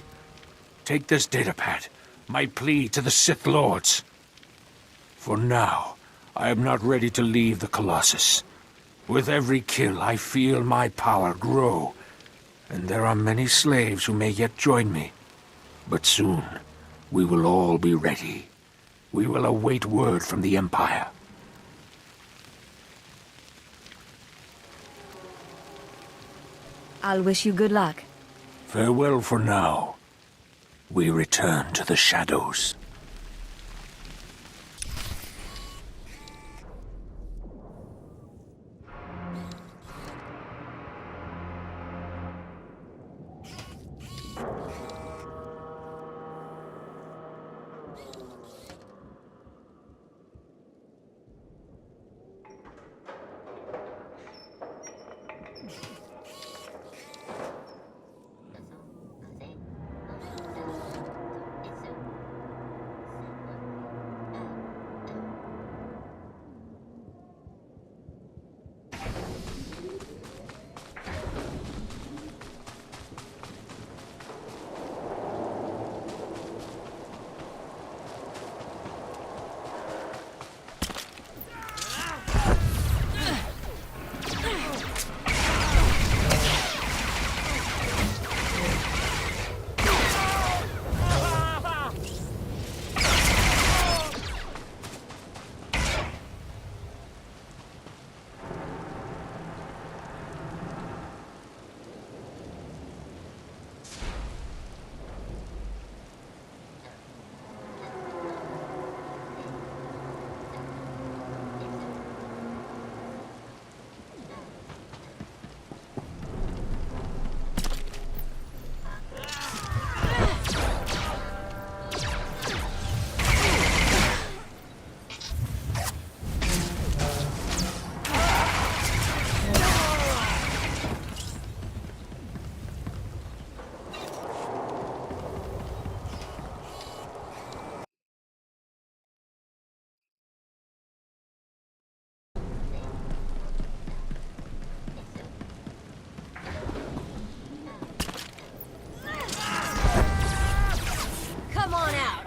Take this datapad, my plea to the Sith Lords. For now, I am not ready to leave the Colossus. With every kill, I feel my power grow. And there are many slaves who may yet join me. But soon, we will all be ready. We will await word from the Empire. I'll wish you good luck. Farewell for now. We return to the shadows.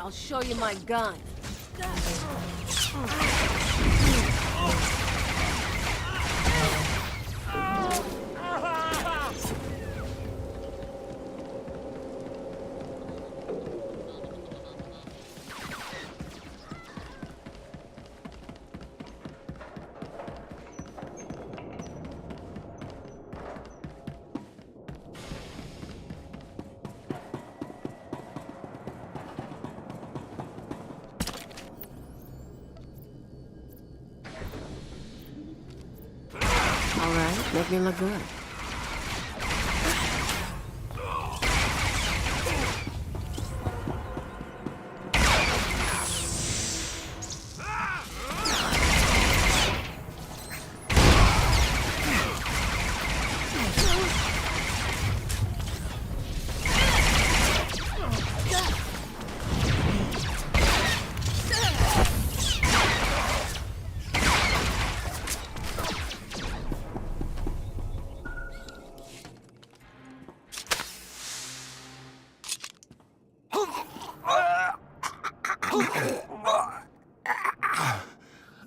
I'll show you my gun. All right, make me look good.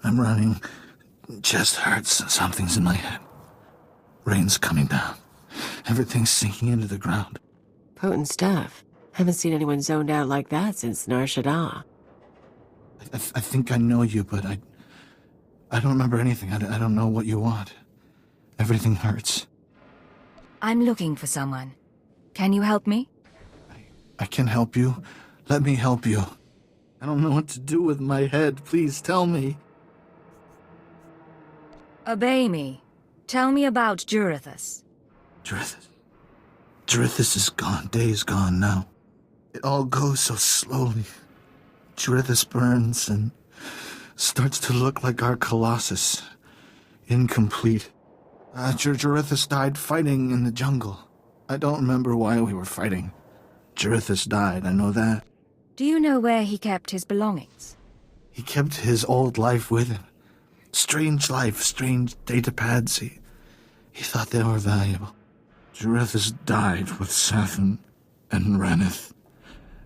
I'm running. Chest hurts and something's in my head. Rain's coming down. Everything's sinking into the ground. Potent stuff. Haven't seen anyone zoned out like that since Nar Shaddaa. I think I know you, but I don't remember anything. I don't know what you want. Everything hurts. I'm looking for someone. Can you help me? I can help you. Let me help you. I don't know what to do with my head. Please tell me. Obey me. Tell me about Jurithus. Jurithus is gone. Day is gone now. It all goes so slowly. Jurithus burns and starts to look like our Colossus. Incomplete. Jurithus died fighting in the jungle. I don't remember why we were fighting. Jurithus died, I know that. Do you know where he kept his belongings? He kept his old life with him. Strange life, strange datapads. He thought they were valuable. Jurithus died with Sathan and Reneth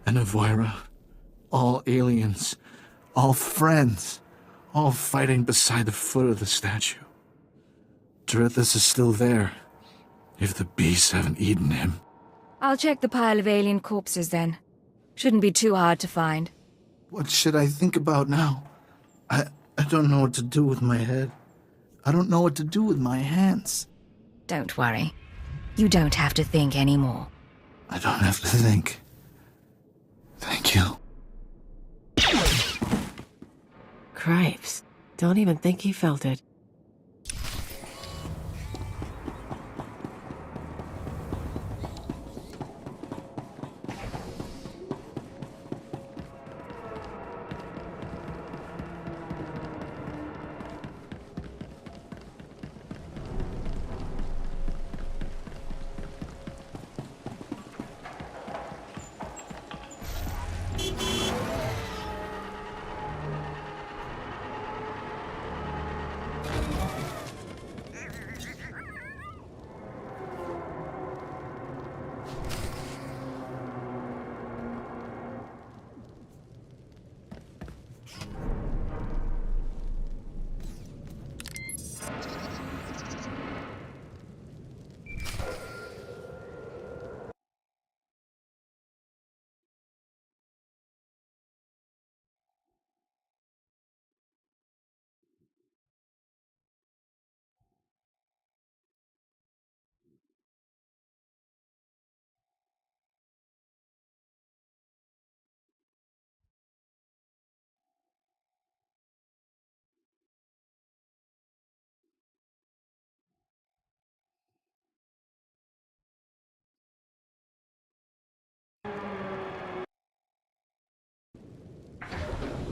and Avoira. All aliens, all friends, all fighting beside the foot of the statue. Jurithus is still there, if the beasts haven't eaten him. I'll check the pile of alien corpses then. Shouldn't be too hard to find. What should I think about now? I don't know what to do with my head. I don't know what to do with my hands. Don't worry. You don't have to think anymore. I don't have to think. Thank you. Cripes. Don't even think he felt it.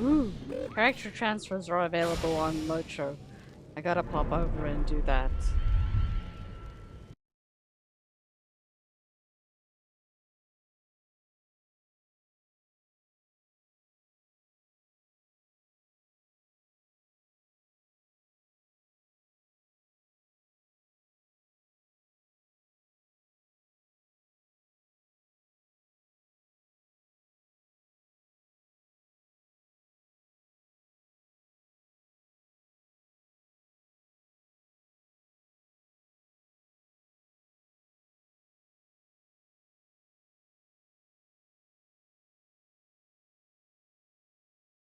Ooh, character transfers are available on Mocho. I gotta pop over and do that.